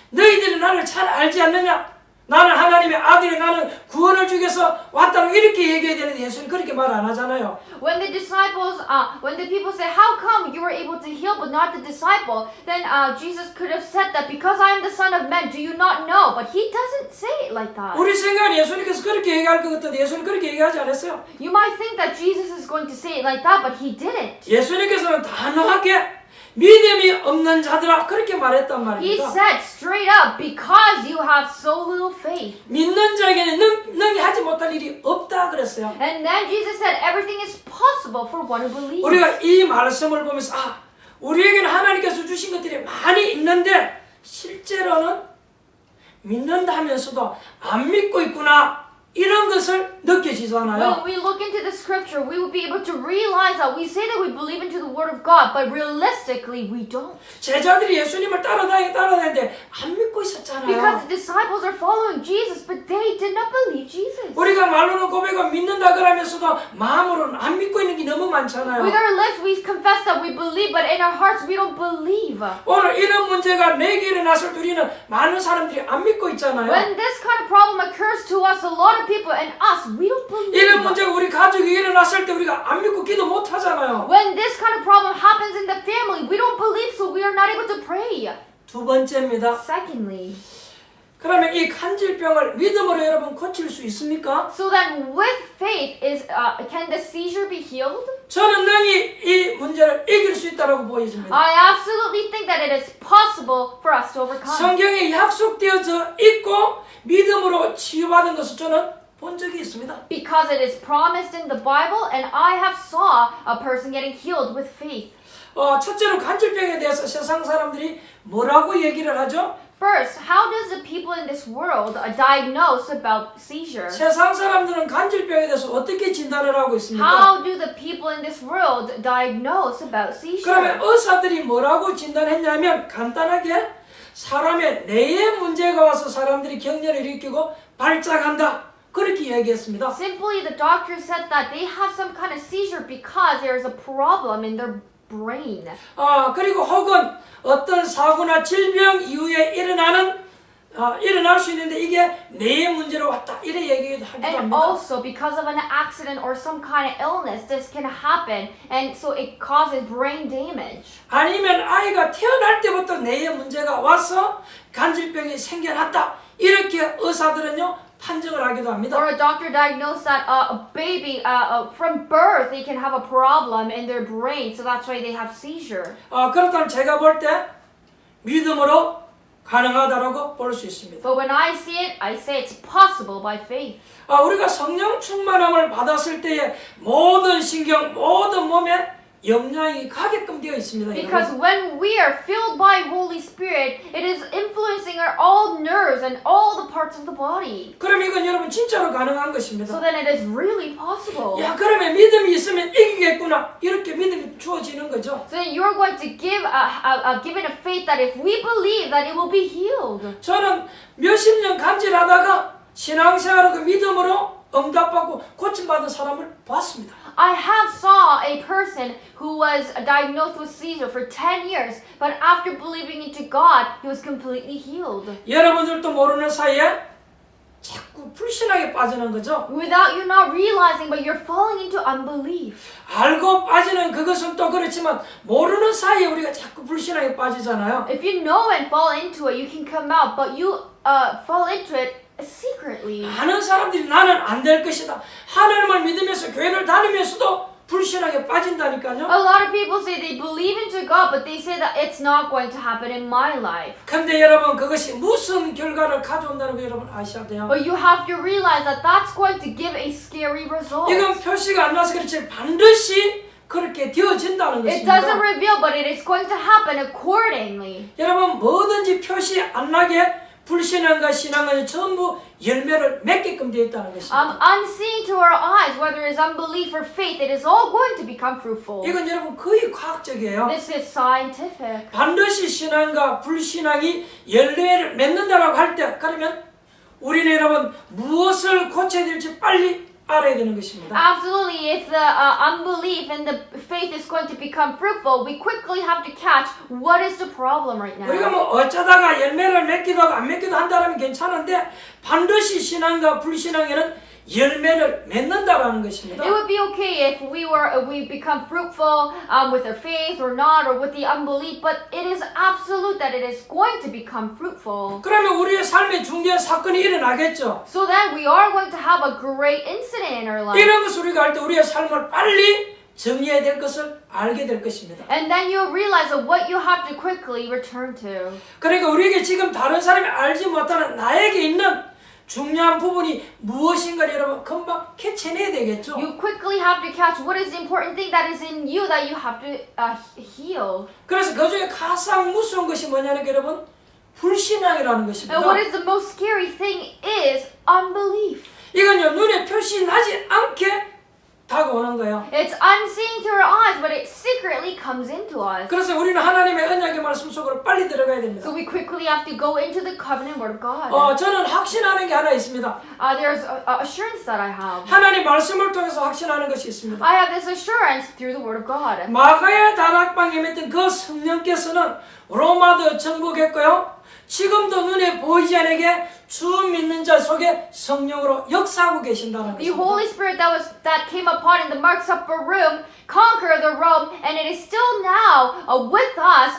너희들이 나를 잘 알지 않느냐? 나는 하나님의 아들이 나는 구원을 주기 위해서 왔다고 이렇게 얘기해야 되는데 예수님 그렇게 말 안 하잖아요. When the disciples, when the people say, "How come you were able to heal but not the disciple?" Then Jesus could have said that because I am the Son of Man, do you not know? But He doesn't say it like that. 우리 생각은 예수님께서 그렇게 얘기할 것 같은데 예수님 그렇게 얘기하지 않았어요. You might think that Jesus is going to say it like that, but He didn't. 예수님께서는 단호하게 믿음이 없는 자들아 그렇게 말했단 He 말입니다. said straight up, "Because you have so little faith." 믿는 자에게는 능히 하지 못할 일이 없다 그랬어요. And then Jesus said, "Everything is possible for one who believes." 우리가 이 말씀을 보면서 우리에게는 하나님께서 주신 것들이 많이 있는데 실제로는 믿는다 하면서도 안 믿고 있구나 이런 것을 느껴지잖아요. When we look into the scripture, we will be able to realize that we say that we believe into the word of God, but realistically we don't. 제자들이 예수님을 따라다니는데 안 믿고 있었잖아요. Because the disciples are following Jesus, but they did not believe Jesus. 우리가 말로는 고백하고 믿는다 그러면서도 마음으로는 안 믿고 있는 게 너무 많잖아요. With our lips we confess that we believe, but in our hearts we don't believe. 오늘 이런 문제가 내게 일어났을 때 우리는 많은 사람들이 안 믿고 있잖아요. When this kind of problem occurs to us, a lot of people and us, we don't believe. 이런 문제가 우리 가족이 일어났을 때 우리가 안 믿고 기도 못 하잖아요. When this kind of problem happens in the family, we don't believe, so we are not able to pray. 두 번째입니다. Secondly, 그러면 이 간질병을 믿음으로 여러분 고칠 수 있습니까? So then with faith can the seizure be healed? 저는 능히 이 문제를 이길 수 있다고 보여집니다. I absolutely think that it is possible for us to overcome. 성경에 약속되어져 있고 믿음으로 치유받은 것을 저는 본 적이 있습니다. Because it is promised in the Bible and I have saw a person getting healed with faith. 첫째로 간질병에 대해서 세상 사람들이 뭐라고 얘기를 하죠? First, how does the people in this world diagnose about seizure? 세상 사람들은 간질병에 대해서 어떻게 진단을 하고 있습니까? How do the people in this world diagnose about seizure? 그러면 의사들이 뭐라고 진단했냐면 간단하게 사람의 뇌에 문제가 와서 사람들이 경련을 일으키고 발작한다. 그렇게 얘기했습니다. Simply, the doctor said that they have some kind of seizure because there is a problem in their brain. 그리고 혹은 어떤 사고나 질병 이후에 일어날 수 있는데 이게 뇌의 문제로 왔다. 이래 얘기하기도 And 합니다. also, because of an accident or some kind of illness, this can happen, and so it causes brain damage. 아니면 아이가 태어날 때부터 뇌에 문제가 와서 간질병이 생겨났다. 이렇게 의사들은요 판정을 하기도 합니다. Or a doctor diagnosed that a baby from birth they can have a problem in their brain, so that's why they have seizure. 그렇다면 제가 볼 때 믿음으로 가능하다라고 볼 수 있습니다. But when I see it, I say it's possible by faith. 우리가 성령 충만함을 받았을 때에 모든 신경, 모든 몸에 영향이 가게끔 되어 있습니다. Because when we are filled by Holy Spirit, it is influencing our all nerves and all the parts of the body. 그럼 이건 여러분 진짜로 가능한 것입니다. So then it is really possible. 야, 그러면 믿음이 있으면 이기겠구나. 이렇게 믿음이 주어지는 거죠. So then you're going to give given a faith that if we believe that it will be healed. 저는 몇십 년 간질하다가 신앙생활을 그 믿음으로 응답받고 고침받은 사람을 봤습니다. I have saw a person who was diagnosed with seizure for 10 years, but after believing into God, he was completely healed. 여러분들도 모르는 사이에 자꾸 불신하게 빠지는 거죠. Without you not realizing, but you're falling into unbelief. 알고 빠지는 그것은 또 그렇지만 모르는 사이에 우리가 자꾸 불신하게 빠지잖아요. If you know and fall into it, you can come out, but you fall into it secretly. 많은 사람들이 나는 안 될 것이다. 하나님을 믿으면서 교회를 다니면서도 불신하게 빠진다니까요. A lot of people say they believe into God, but they say that it's not going to happen in my life. 근데 여러분 그것이 무슨 결과를 가져온다는 거 여러분 아셔야 돼요. But you have to realize that that's going to give a scary result. 이건 표시가 안 나서 그렇지 반드시 그렇게 되어진다는 It 것입니다. doesn't reveal, but it is going to happen accordingly. 여러분 뭐든지 표시 안 나게 불신앙과 신앙은 전부 열매를 맺게끔 되어 있다는 것입니다. Unseen to our eyes, whether it's unbelief or faith, it is all going to become fruitful. 이건 여러분 거의 과학적이에요. This is scientific. 반드시 신앙과 불신앙이 열매를 맺는다라고 할 때 그러면 우리는 여러분 무엇을 고쳐야 될지 빨리 알아야 되는 것입니다. Absolutely, if the unbelief and the faith is going to become fruitful, we quickly have to catch what is the problem right 우리가 now. 뭐 어쩌다가 열매를 맺기도 하고 안 맺기도 한다면 괜찮은데 반드시 신앙과 불신앙에는 열매를 맺는다라는 것입니다. It would be okay if we become fruitful with our faith or not, or with the unbelief, but it is absolute that it is going to become fruitful. 그러면 우리의 삶에 중대한 사건이 일어나겠죠. So then we are going to have a great incident in our life. 이런 것을 우리가 할 때 우리의 삶을 빨리 정리해야 될 것을 알게 될 것입니다. And then you'll realize that what you have to quickly return to. 그러니까 우리에게 지금 다른 사람이 알지 못하는 나에게 있는 중요한 부분이 무엇인가를 여러분 금방 캐치해내야 되겠죠. You quickly have to catch what is the important thing that is in you that you have to heal. 그래서 그 중에 가장 무서운 것이 뭐냐면 여러분 불신앙이라는 것입니다. And what is the most scary thing is unbelief. 이건요 눈에 표시 나지 않게 다가오는 거예요. It's unseen to our eyes, but it secretly comes into us. 그래서 우리는 하나님의 언약의 말씀 속으로 빨리 들어가야 됩니다. So we quickly have to go into the covenant word of God. 저는 확신하는 게 하나 있습니다. There's assurance that I have. 하나님 말씀을 통해서 확신하는 것이 있습니다. I have this assurance through the word of God. 마가의 다락방에 맺던 그 성령께서는 로마도 정복했고요. 지금도 눈에 보이지 않게 주 믿는 자 속에 성령으로 역사하고 계신다는 The 것입니다. Holy Spirit that came upon in the Mark's upper room conquered the Rome, and it is still now with us,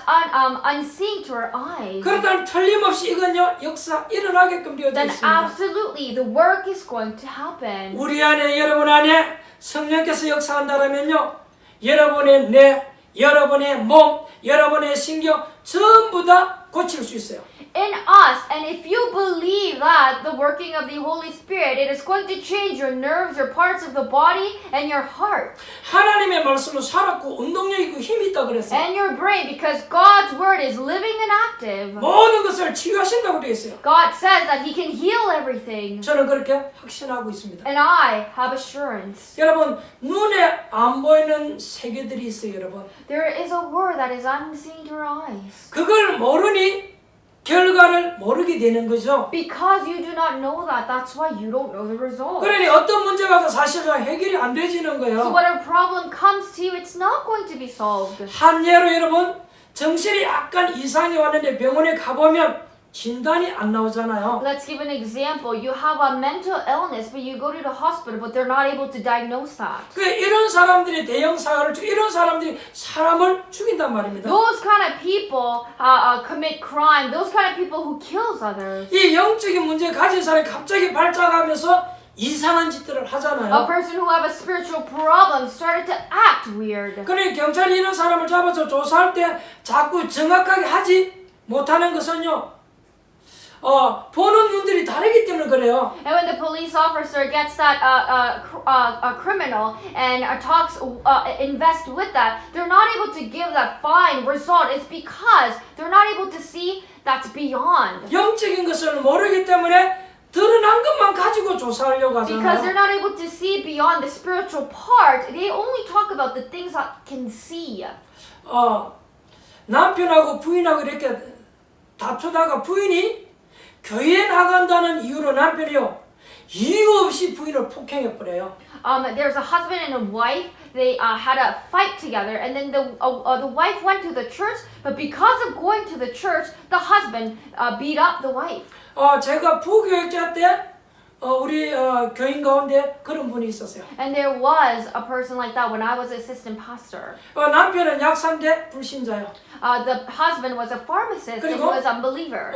unseen to our eyes. 그렇다면 틀림없이 이건요 역사 일어나게끔 되어 Then 있습니다. absolutely the work is going to happen. 우리 안에 여러분 안에 성령께서 역사한다면요 여러분의 뇌, 여러분의 몸, 여러분의 신경 전부 다 고칠 수 있어요. In us, and if you believe that the working of the Holy Spirit, it is going to change your nerves, your parts of the body, and your heart, 하나님의 말씀은 살았고 운동력이 있고 힘이 있다 그랬어요. and your brain, because God's word is living and active. 모든 것을 치유하신다고 되어 있어요. God says that He can heal everything, 저는 그렇게 확신하고 있습니다. and I have assurance. 여러분 눈에 안 보이는 세계들이 있어요. 여러분 There is a word that is unseen to our eyes. 그걸 모르니 결과를 모르게 되는 거죠. Because you do not know that, that's why you don't know the result. 그러니 어떤 문제가 사실상 해결이 안 되지는 So 거예요. when a problem comes to you, it's not going to be solved. 한 예로 여러분 정신이 약간 이상이 왔는데 병원에 가보면 진단이 안 나오잖아요. Let's give an example. You have a mental illness, but you go to the hospital, but they're not able to diagnose that. 그 이런 사람들이 대형 사고를 이런 사람들이 사람을 죽인단 말입니다. Those kind of people commit crime. Those kind of people who kills others. 이 영적인 문제 가진 사람이 갑자기 발작하면서 이상한 짓들을 A 하잖아요. person who have a spiritual problem started to act weird. 그러니 경찰이 이런 사람을 잡아서 조사할 때 자꾸 정확하게 하지 못하는 것은요. 보는 눈들이 다르기 때문에 그래요. And when the police officer gets that criminal and invest with that, they're not able to give that fine result. It's because they're not able to see that's beyond. 영적인 것을 모르기 때문에 드러난 것만 가지고 조사하려고 Because 하잖아요. they're not able to see beyond the spiritual part, they only talk about the things that can see. 남편하고 부인하고 이렇게 다투다가 부인이 교회에 나간다는 이유로 남편이요 이유 없이 부인을 폭행해버려요. There's a husband and a wife. They had a fight together, and then the wife went to the church. But because of going to the church, the husband beat up the wife. 제가 부교육자 때 우리 교인 가운데 그런 분이 있었어요. And there was a person like that when I was assistant pastor. 남편은 약사인데 불신자요. The husband was a pharmacist and he 그리고 was an unbeliever.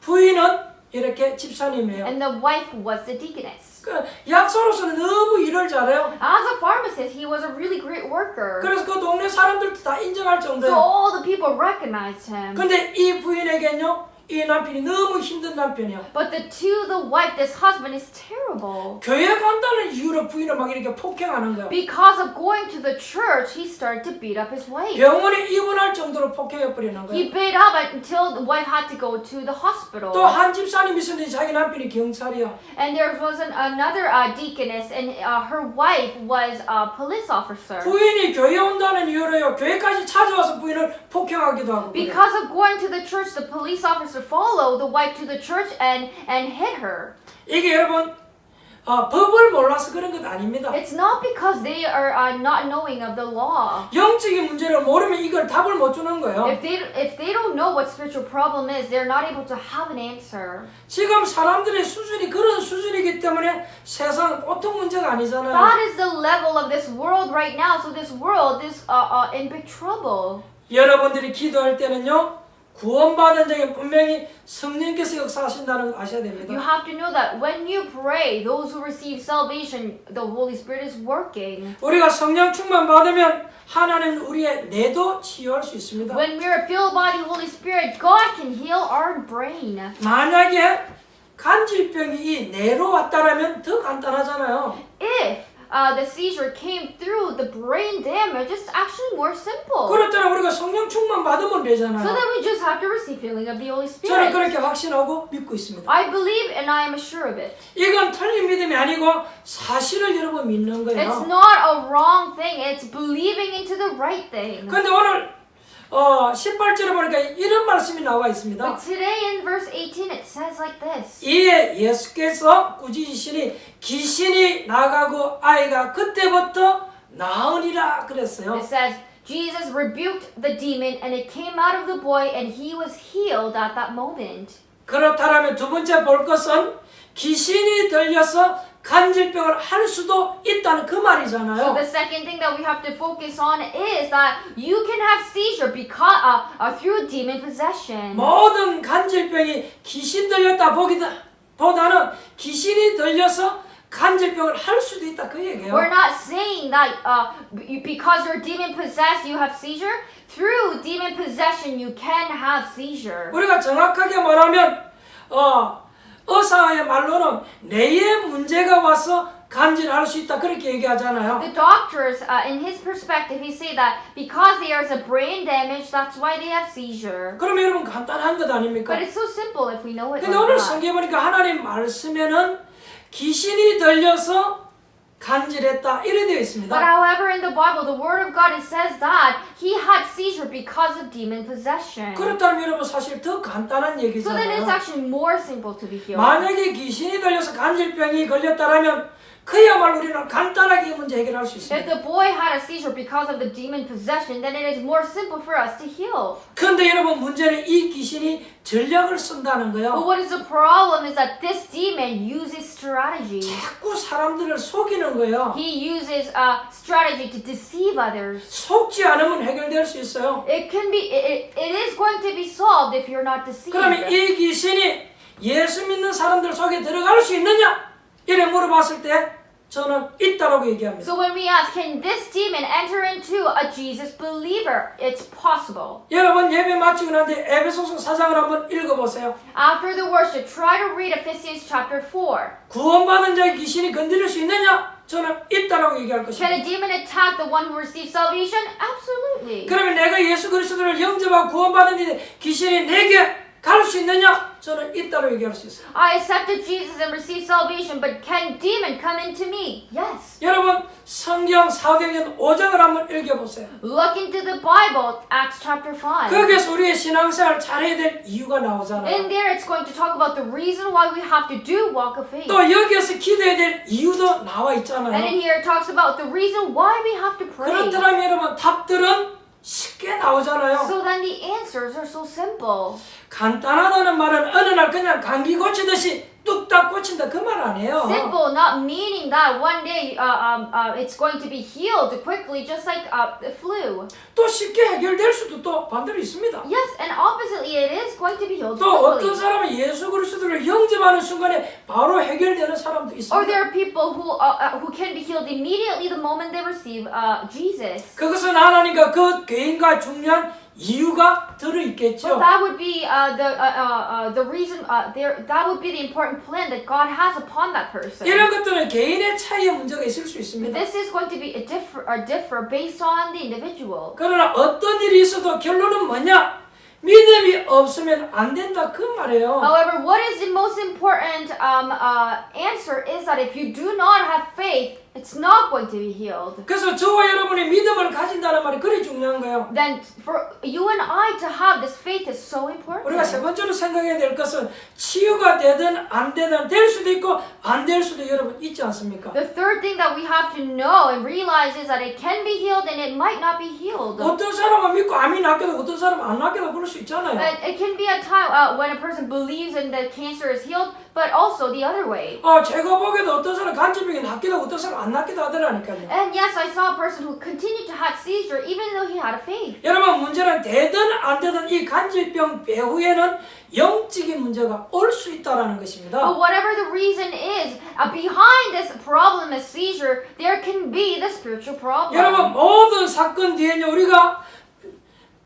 부인은 이렇게 집사님이에요. And the wife was the deaconess. 그 약사로서는 너무 일을 잘해요. As a pharmacist, he was a really great worker. 그래서 그 동네 사람들도 다 인정할 So 정도예요. all the people recognized him. 근데 이 부인에게는요, 이 남편이 너무 힘든 남편이야. But to the wife, this husband is terrible. 교회 간다는 이유로 부인을 막 이렇게 폭행하는 거야. Because of going to the church, he started to beat up his wife. 병원에 입원할 정도로 폭행해 버리는 He 거야. beat up until the wife had to go to the hospital. 또 한 집사님이 있었는데 자기 남편이 경찰이야. And there was another deaconess, and her wife was a police officer. 부인이 교회 온다는 이유로요, 교회까지 찾아와서 부인을 폭행하기도 하고. 그래요. Because of going to the church, the police officer followed the wife to the church and hit her. 이게 여러분 법을 몰라서 그런 건 아닙니다. It's not because they are not knowing of the law. 영적인 문제를 모르면 이걸 답을 못 주는 거예요. If they don't know what spiritual problem is, they're not able to have an answer. 지금 사람들의 수준이 그런 수준이기 때문에 세상 보통 문제가 아니잖아요. That is the level of this world right now. So this world is in big trouble. 여러분들이 기도할 때는요, 구원받은 자에게 분명히 성령께서 역사하신다는 걸 아셔야 You 됩니다. have to know that when you pray, those who receive salvation, the Holy Spirit is working. 우리가 성령 충만 받으면 하나님 우리의 뇌도 치유할 수 있습니다. When we are filled by the Holy Spirit, God can heal our brain. 만약에 간질병이 이 뇌로 왔다라면 더 간단하잖아요. If the seizure came through the brain damage, it's actually more simple. 그렇다면 우리가 성령 충만 받으면 So 되잖아요. then we just have to receive healing of the Holy 저는 Spirit. 그렇게 확신하고 믿고 있습니다. I believe and I am sure of it. 이건 틀린 믿음이 아니고 사실을 여러분 믿는 It's 거예요. not a wrong thing. It's believing into the right thing. 근데 오늘 18절에 보니까 이런 말씀이 나와 있습니다. But today in verse 18 it says like this. 이에 예수께서 꾸짖으시니 귀신이 나가고 아이가 그때부터 나으니라 그랬어요. It says, Jesus rebuked the demon and it came out of the boy and he was healed at that moment. 그렇다면 두 번째 볼 것은 귀신이 들려서 간질병을 할 수도 있다는 그 So 말이잖아요. the second thing that we have to focus on is that you can have seizure because through demon possession. 모든 간질병이 귀신 들렸다 보다는 귀신이 들려서 간질병을 할 수도 있다 그 얘기예요. We're not saying that because you're demon possessed you have seizure. Through demon possession you can have seizure. 우리가 정확하게 말하면 의사의 말로는 뇌에 문제가 와서 간질할 수 있다 그렇게 얘기하잖아요. The doctors, in his perspective, he say that because there's a brain damage, that's why they have seizure. 그러면 여러분 간단한 것 아닙니까? But it's so simple if we know it 근데 like 오늘 that. 성경에 보니까 하나님 말씀에는 귀신이 들려서 간질했다 이래 되어 있습니다. But however, in the Bible, the Word of God, it says that he had seizure because of demon possession. 그렇다면 여러분 사실 더 간단한 So then it's 얘기잖아요. actually more simple to be healed. 만약에 귀신이 들려서 간질병이 걸렸다라면 그야말로 우리는 간단하게 이 문제 해결할 수 If 있습니다. the boy had a seizure because of the demon possession, then it is more simple for us to heal. 그런데 여러분 문제는 이 귀신이 전략을 쓴다는 But 거예요. what is the problem is that this demon uses strategy. 자꾸 사람들을 속이는 거예요. He uses strategy to deceive others. 속지 않으면 해결될 수 있어요. It can be, it is going to be solved if you're not deceived. 그러면 이 귀신이 예수 믿는 사람들 속에 들어갈 수 있느냐? 이래 물어봤을 때 저는 있다라고 얘기합니다. So when we ask, can this demon enter into a Jesus believer? It's possible. 여러분 예배 마치고 난 뒤에 에베소서 4장을 한번 읽어보세요. After the worship, try to read Ephesians chapter 4. 구원받은 자의 귀신이 건드릴 수 있느냐? 저는 있다라고 얘기할 Can a 것입니다. demon attack the one who receives salvation? Absolutely. 그러면 내가 예수 그리스도를 영접하고 구원받은 귀신이 내게 갈 수 있느냐? 저는 있다고 얘기할 수 있어요. I accepted Jesus and received salvation, but can demon come into me? Yes. 여러분 성경 사도행전 5장을 한번 읽어보세요. Look into the Bible, Acts chapter 5. 거기에서 우리의 신앙생활 잘해야 될 이유가 나오잖아요. In there, it's going to talk about the reason why we have to do walk of faith. 또 여기에서 기도해야 될 이유도 나와 And in 있잖아요. here, it talks about the reason why we have to pray. 그렇더라면 여러분 답들은 쉽게 나오잖아요. So then the answers are so simple. 간단하다는 말은 어느 날 그냥 감기 고치듯이 뚝딱 고친다 그 말 아니에요. Simple, not meaning that one day it's going to be healed quickly, just like the flu. 또 쉽게 해결될 수도 또 반대로 있습니다. Yes, and oppositely, it is going to be healed 또 어떤 quickly. 사람은 예수 그리스도를 영접하는 순간에 바로 해결되는 사람도 Or 있습니다. there are people who can be healed immediately the moment they receive Jesus. 그것은 하나님과 그 개인과 중요한 이유가 들어 Well, 있겠죠. that would be the reason. That would be the important plan that God has upon that person. 이런 것들은 개인의 차이의 문제가 있을 수 But 있습니다. this is going to be differ based on the individual. 그러나 어떤 일이 있어도 결론은 뭐냐? 믿음이 없으면 안 된다 그 말이에요. However, what is the most important answer is that if you do not have faith, it's not going to be healed. 그래서 저와 여러분이 믿음을 가진다는 말이 그리 중요한 거예요. Then for you and I to have this faith is so important. 우리가 세 번째로 생각해야 될 것은 치유가 되든 안 되든 될 수도 있고 안 될 수도 여러분 있지 않습니까? The third thing that we have to know and realize is that it can be healed and it might not be healed. 어떤 사람은 믿고 암이 낫게도 어떤 사람은 안 낫게도 그럴 수 있잖아요. It can be a time when a person believes and the cancer is healed, but also the other way. 제가 보기에도 어떤 사람 간질병이 낫기도 하고 어떤 사람 안 낫기도 하더라니까요. And yes, I saw a person who continued to have seizure even though he had a faith. 여러분 문제는 되든 안 되든 이 간질병 배후에는 영적인 문제가 올 수 있다라는 것입니다. But whatever the reason is, behind this problem of seizure, there can be the spiritual problem. 여러분 모든 사건 뒤에는 우리가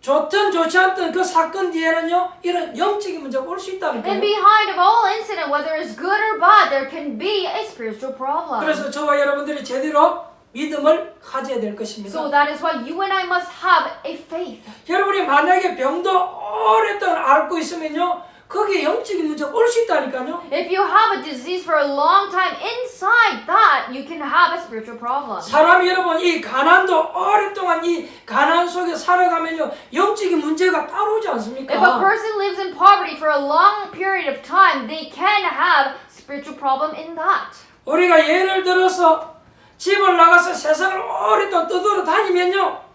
좋든 좋지 않든 그 사건 뒤에는요 이런 영적인 문제가 올 수 And 있다니까요. behind of all incident, whether it's good or bad, there can be a spiritual problem. 그래서 저와 여러분들이 제대로 믿음을 가져야 될 것입니다. So that is why you and I must have a faith. 여러분이 만약에 병도 오랫동안 앓고 있으면요 거기에 영적인 문제가 올 수 있다니까요. If you have a disease for a long time, inside that you can have a spiritual problem. 사람이 여러분 이 가난도 오랫동안 이 가난 속에 살아가면요 영적인 문제가 따라오지 않습니까? If a person lives in poverty for a long period of time, they can have spiritual problem in that. 우리가 예를 들어서 집을 나가서 세상을 오랫동안 떠돌아 다니면요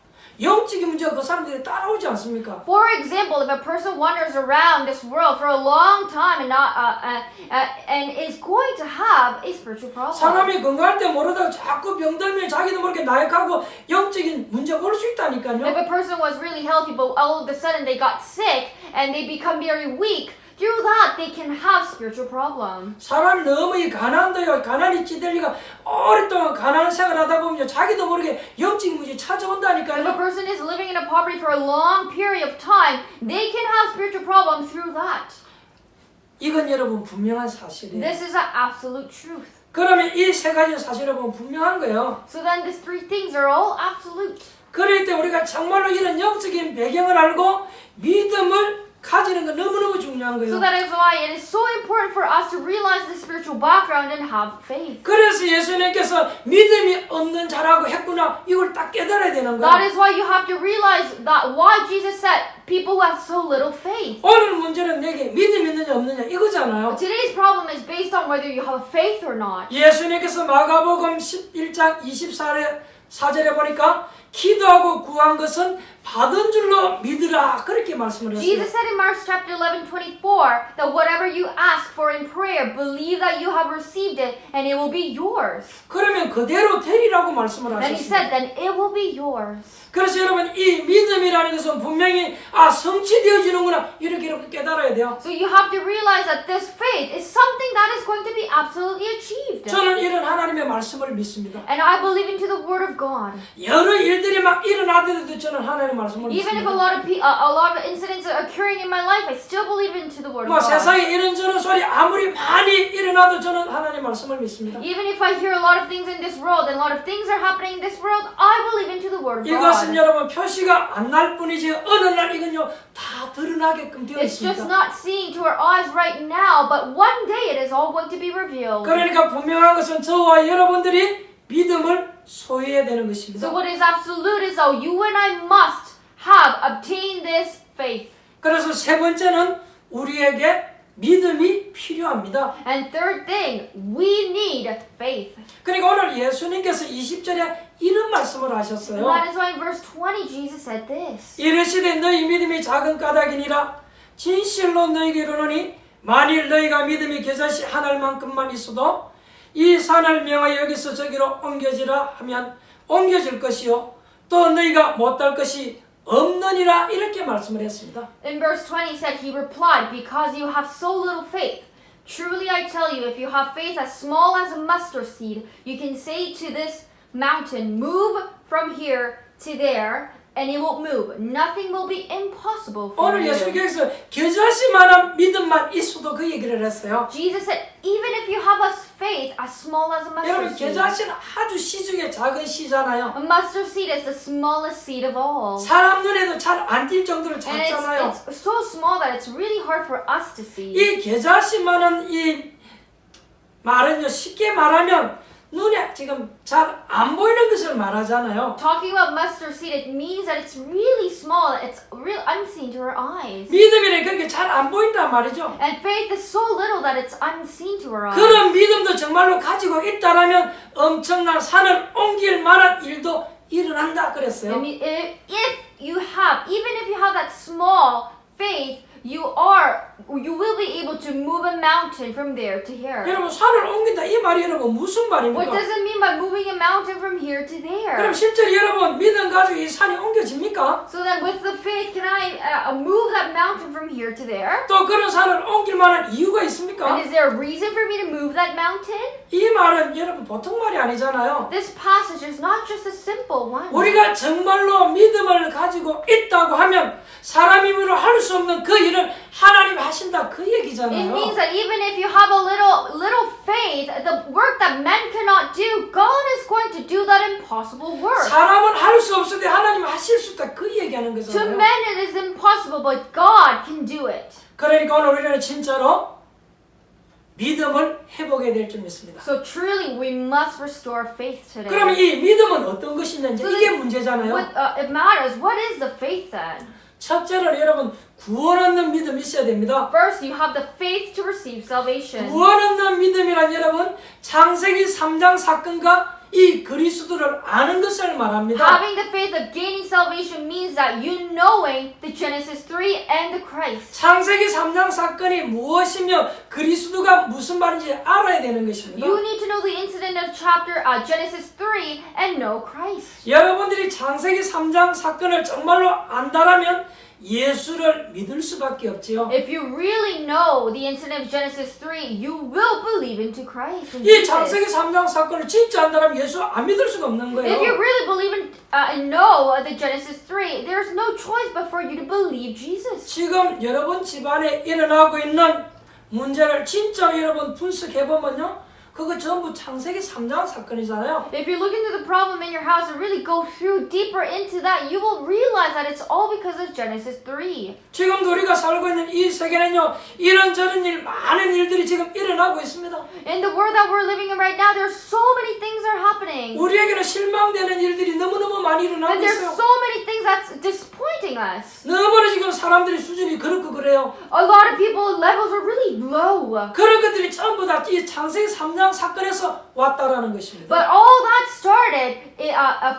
영적인 문제가 그 사람들이 따라오지 않습니까? For example, if a person wanders around this world for a long time and is going to have a spiritual problem. 사람이 건강할 때 모르다가 자꾸 병들면 자기도 모르게 나약하고 영적인 문제가 올 수 If 있다니까요. a person was really healthy, but all of a sudden they got sick and they become very weak, through that they can have spiritual problems. 사람이 너무 이 가난도요, 가난이 찌들리가 오랫동안 가난한 생활하다 보면 자기도 모르게 영적인 문제 If a 찾아온다니까요. person is living in a poverty for a long period of time, they can have spiritual problems through that. 이건 여러분 분명한 사실이에요. This is an absolute truth. 그러면 이 세 가지 사실을 보면 분명한 거예요. So then these three things are all absolute. 그럴 때 우리가 정말로 이런 영적인 배경을 알고 믿음을 가지는 건 너무너무 중요한 So 거예요. that is why it is so important for us to realize the spiritual background and have faith. 그래서 예수님께서 믿음이 없는 자라고 했구나. 이걸 딱 깨달아야 되는 That 거예요. is why you have to realize that why Jesus said people who have so little faith. 오늘 문제는 내게 믿음이 있느냐 없느냐 이거잖아요. Today's problem is based on whether you have faith or not. 예수님께서 마가복음 11장 24절에 보니까 기도하고 구한 것은 받은 줄로 믿으라 그렇게 말씀을 했어요. Jesus said in Mark chapter 11:24 that whatever you ask for in prayer, believe that you have received it and it will be yours. 그러면 그대로 되리라고 말씀을 Then he said, 하셨습니다. then it will be yours. 그래서 여러분 이 믿음이라는 것은 분명히 성취되어지는구나 이렇게 깨달아야 돼요. So you have to realize that this faith is something that is going to be absolutely achieved. 저는 이런 하나님의 말씀을 믿습니다. And I believe into the word of God. 여러 일들이 막 일어나더라도 저는 하나님의 말씀을 Even if 믿습니다. a lot of incidents are occurring in my life, I still believe into the word of 뭐 God. 세상에 이런저런 소리 아무리 많이 일어나도 저는 하나님의 말씀을 믿습니다. Even if I hear a lot of things in this world and a lot of things are happening in this world, I believe into the word of 이것은 God. 여러분 표시가 안 날 뿐이지 어느 날 이건요 다 드러나게끔 되어 It's just 있습니다. not seeing to our eyes right now, but one day it is all going to be revealed. 그러니까 분명한 것은 저와 여러분들이 믿음을 소유해야 되는 것입니다. So what is absolute is that you and I must have obtained this faith. 그래서 세 번째는 우리에게 믿음이 필요합니다. And third thing, we need faith. 그러니까 오늘 예수님께서 20절에 이런 말씀을 And 하셨어요. that is why in verse 20 Jesus said this. 이르시되 너희 믿음이 작은 까닭이니라 진실로 너희에게 이르노니 만일 너희가 믿음이 겨자씨 한 알만큼만 있어도 이 산을 명하여 여기서 저기로 옮겨지라 하면 옮겨질 것이요 또 너희가 못할 것이 없느니라 이렇게 말씀을 했습니다. In verse 20 said, he replied, because you have so little faith. Truly I tell you, if you have faith as small as a mustard seed, you can say to this mountain, move from here to there, and it will move. Nothing will be impossible for 오늘 you. 예수님께서 겨자씨만한 믿음만 있어도 그 얘기를 했어요. Jesus said, even if you have a faith as small as a 여러분 mustard seed. 겨자씨는 아주 시중에 작은 씨잖아요. A mustard seed is the smallest seed of all. 사람 눈에도 잘 안 띌 정도로 And 작잖아요. it's so small that it's really hard for us to see. 이 겨자씨만한 이 말은요 쉽게 말하면 눈에 지금 잘 안 보이는 것을 말하잖아요. Talking about mustard seed, it means that it's really small. It's real unseen to our eyes. 믿음이란 그렇게 잘 안 보인단 말이죠. And faith is so little that it's unseen to our eyes. 그런 믿음도 정말로 가지고 있다라면 엄청난 산을 옮길 만한 일도 일어난다 그랬어요. If you have, even if you have that small faith, you will be able to move a mountain from there to here. 여러분 산을 옮긴다 이 말이 여러분 무슨 What 말입니까? does it mean by moving a mountain from here to there? 그럼 실제로 여러분 믿음 가지고 이 산이 옮겨집니까? So then with the faith, can I move that mountain from here to there? 또 그런 산을 옮길 만한 이유가 And 있습니까? is there a reason for me to move that mountain? 이 말은 여러분 보통 말이 아니잖아요. This passage is not just a simple one. 우리가 정말로 믿음을 가지고 있다고 하면 사람 힘으로 할 수 없는 그 일을 하나님 하신다 그 It 얘기잖아요. means that even if you have a little faith, the work that men cannot do, God is going to do that impossible work. 사람은 할 수 없을 때 하나님 하실 수 있다 그 얘기하는 To 거잖아요. men it is impossible, but God can do it. 그러니까 오늘 우리는 진짜로 믿음을 회복해야 될 줄 믿습니다. So truly, we must restore faith today. 그럼 이 믿음은 어떤 것이냐인지 이게 문제잖아요. It matters. What is the faith then? 첫째로 여러분 구원 얻는 믿음이 있어야 됩니다. First, you have the faith to receive salvation. 구원 얻는 믿음이란 여러분 창세기 3장 사건과 이 그리스도를 아는 것을 말합니다. Having the faith of gaining salvation means that you knowing the Genesis 3 and the Christ. 창세기 3장 사건이 무엇이며 그리스도가 무슨 말인지 알아야 되는 것입니다. You need to know the incident of chapter Genesis 3 and know Christ. 여러분들이 창세기 3장 사건을 정말로 안다라면 예수를 믿을 수밖에 없지요. If you really know the incident of Genesis 3, you will believe into Christ. And 이 Jesus. 창세기 3장 사건을 진짜 안다라면 예수 안 믿을 수가 없는 If you 거예요. really believe in and know the Genesis 3, there's no choice but for you to believe Jesus. 지금 여러분 집안에 일어나고 있는 문제를 진짜로 여러분 분석해보면요. 그거 전부 창세기 3장 사건이잖아요. If you look into the problem in your house and really go through deeper into that, you will realize that it's all because of Genesis 3. 지금도 우리가 살고 있는 이 세계는요. 이런저런 일, 많은 일들이 지금 일어나고 있습니다. In the world that we're living in right now, there's so many things are happening. 우리에게는 실망되는 일들이 너무너무 많이 일어나고 And there's 있어요. so many things that's disappointing us. 너무나 지금 사람들이 수준이 그렇고 그래요. A lot of people levels are really low. 그런 것들이 전부 다 이 창세기 3장 사건에서 왔다라는 것입니다. But all that started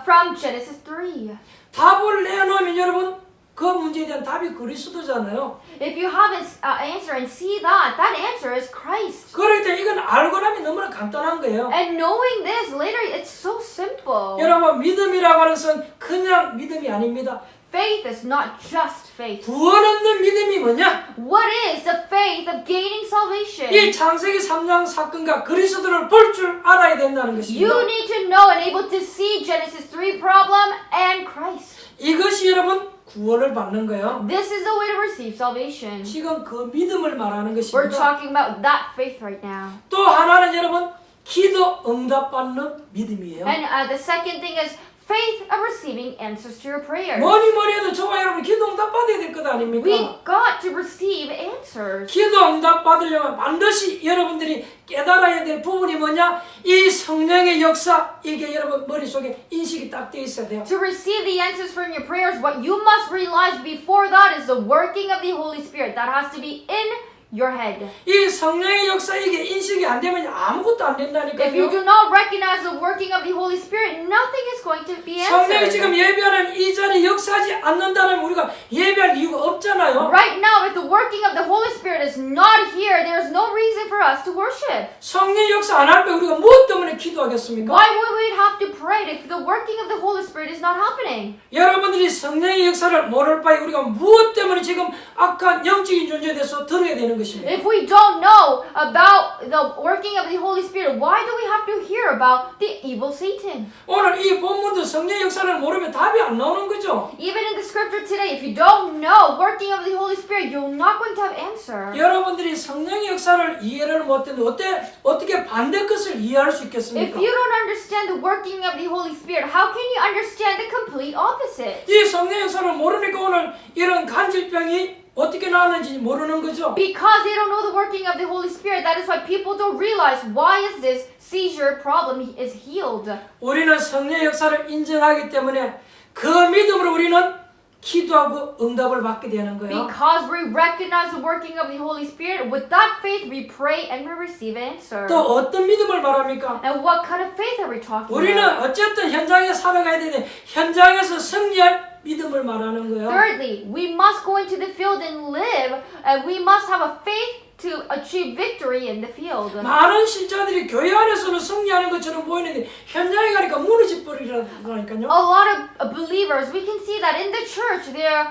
from Genesis 3. 답을 내놓으면 여러분 그 문제에 대한 답이 그리스도잖아요. If you have an answer and see that, that answer is Christ. 그럴 때 이건 알고 나면 너무나 간단한 거예요. And knowing this later, it's so simple. 여러분 믿음이라고 하는 것은 그냥 믿음이 아닙니다. Faith is not just faith. 구원 얻는 믿음이 뭐냐? What is the faith of gaining salvation? 이 창세기 3장 사건과 그리스도를 볼 줄 알아야 된다는 것입니다. You need to know and able to see Genesis 3 problem and Christ. 이것이 여러분 구원을 받는 거예요. This is the way to receive salvation. 지금 그 믿음을 말하는 We're 것입니다. talking about that faith right now. 또 하나는 여러분 기도 응답받는 믿음이에요. And the second thing is faith of receiving answers to your prayers. 뭐니 해도 저와 여러분 기도 응답 받아야 될 것 아닙니까? We got to receive answers. 기도 응답 받으려면 반드시 여러분들이 깨달아야 될 부분이 뭐냐? 이 성령의 역사 이게 여러분 머릿속에 인식이 딱 돼 있어야 돼요. To receive the answers from your prayers, what you must realize before that is the working of the Holy Spirit. That has to be in your head. 이 성령의 역사 이게 인식이 안 되면 아무것도 안 If you 된다니까요. do not recognize the working of the Holy Spirit, nothing is going to be 성령이 지금 answered. 예배하는 이 자리에 역사하지 않는다면 우리가 예배할 이유가 없잖아요. Right now, if the working of the Holy Spirit is not here, there's no reason for us to worship. 성령 역사 안 할 때 우리가 무엇 때문에 기도하겠습니까? Why would we have to pray if the working of the Holy Spirit is not happening? 여러분들이 성령의 역사를 모를 바에 우리가 무엇 때문에 지금 악한 영적인 존재에 대해서 들어야 되는 것입니다. If we don't know about the working of the Holy Spirit, why do we have to hear about the evil Satan? 오늘 이 본문도 성령 역사를 모르면 답이 안 나오는 거죠. Even in the scripture today, if you don't know working of the Holy Spirit, you're not going to have answer. 여러분들이 성령의 역사를 이해를 못했는데 어떻게 반대 것을 이해할 수 If 있겠습니까? you don't understand the working of the Holy Spirit, how can you understand the complete opposite? 이 성령 역사를 모르니까 오늘 이런 간질병이 어떻게 나왔는지 모르는 거죠. Because they don't know the working of the Holy Spirit, that is why people don't realize why is this seizure problem is healed. 우리는 성령 역사를 인정하기 때문에 그 믿음으로 우리는 기도하고 응답을 받게 되는 거예요. Because we recognize the working of the Holy Spirit, with that faith we pray and we receive answer. 또 어떤 믿음을 말합니까? And what kind of faith are we talking 우리는 about? 어쨌든 현장에 살아가야 되는데 현장에서 승리할 믿음을 말하는 거예요. Thirdly, we must go into the field and live, and we must have a faith to achieve victory in the field. 많은 신자들이 교회 안에서는 승리하는 것처럼 보이는데 현장에 가니까 무너져 버리라니까요. A lot of believers, we can see that in the church they are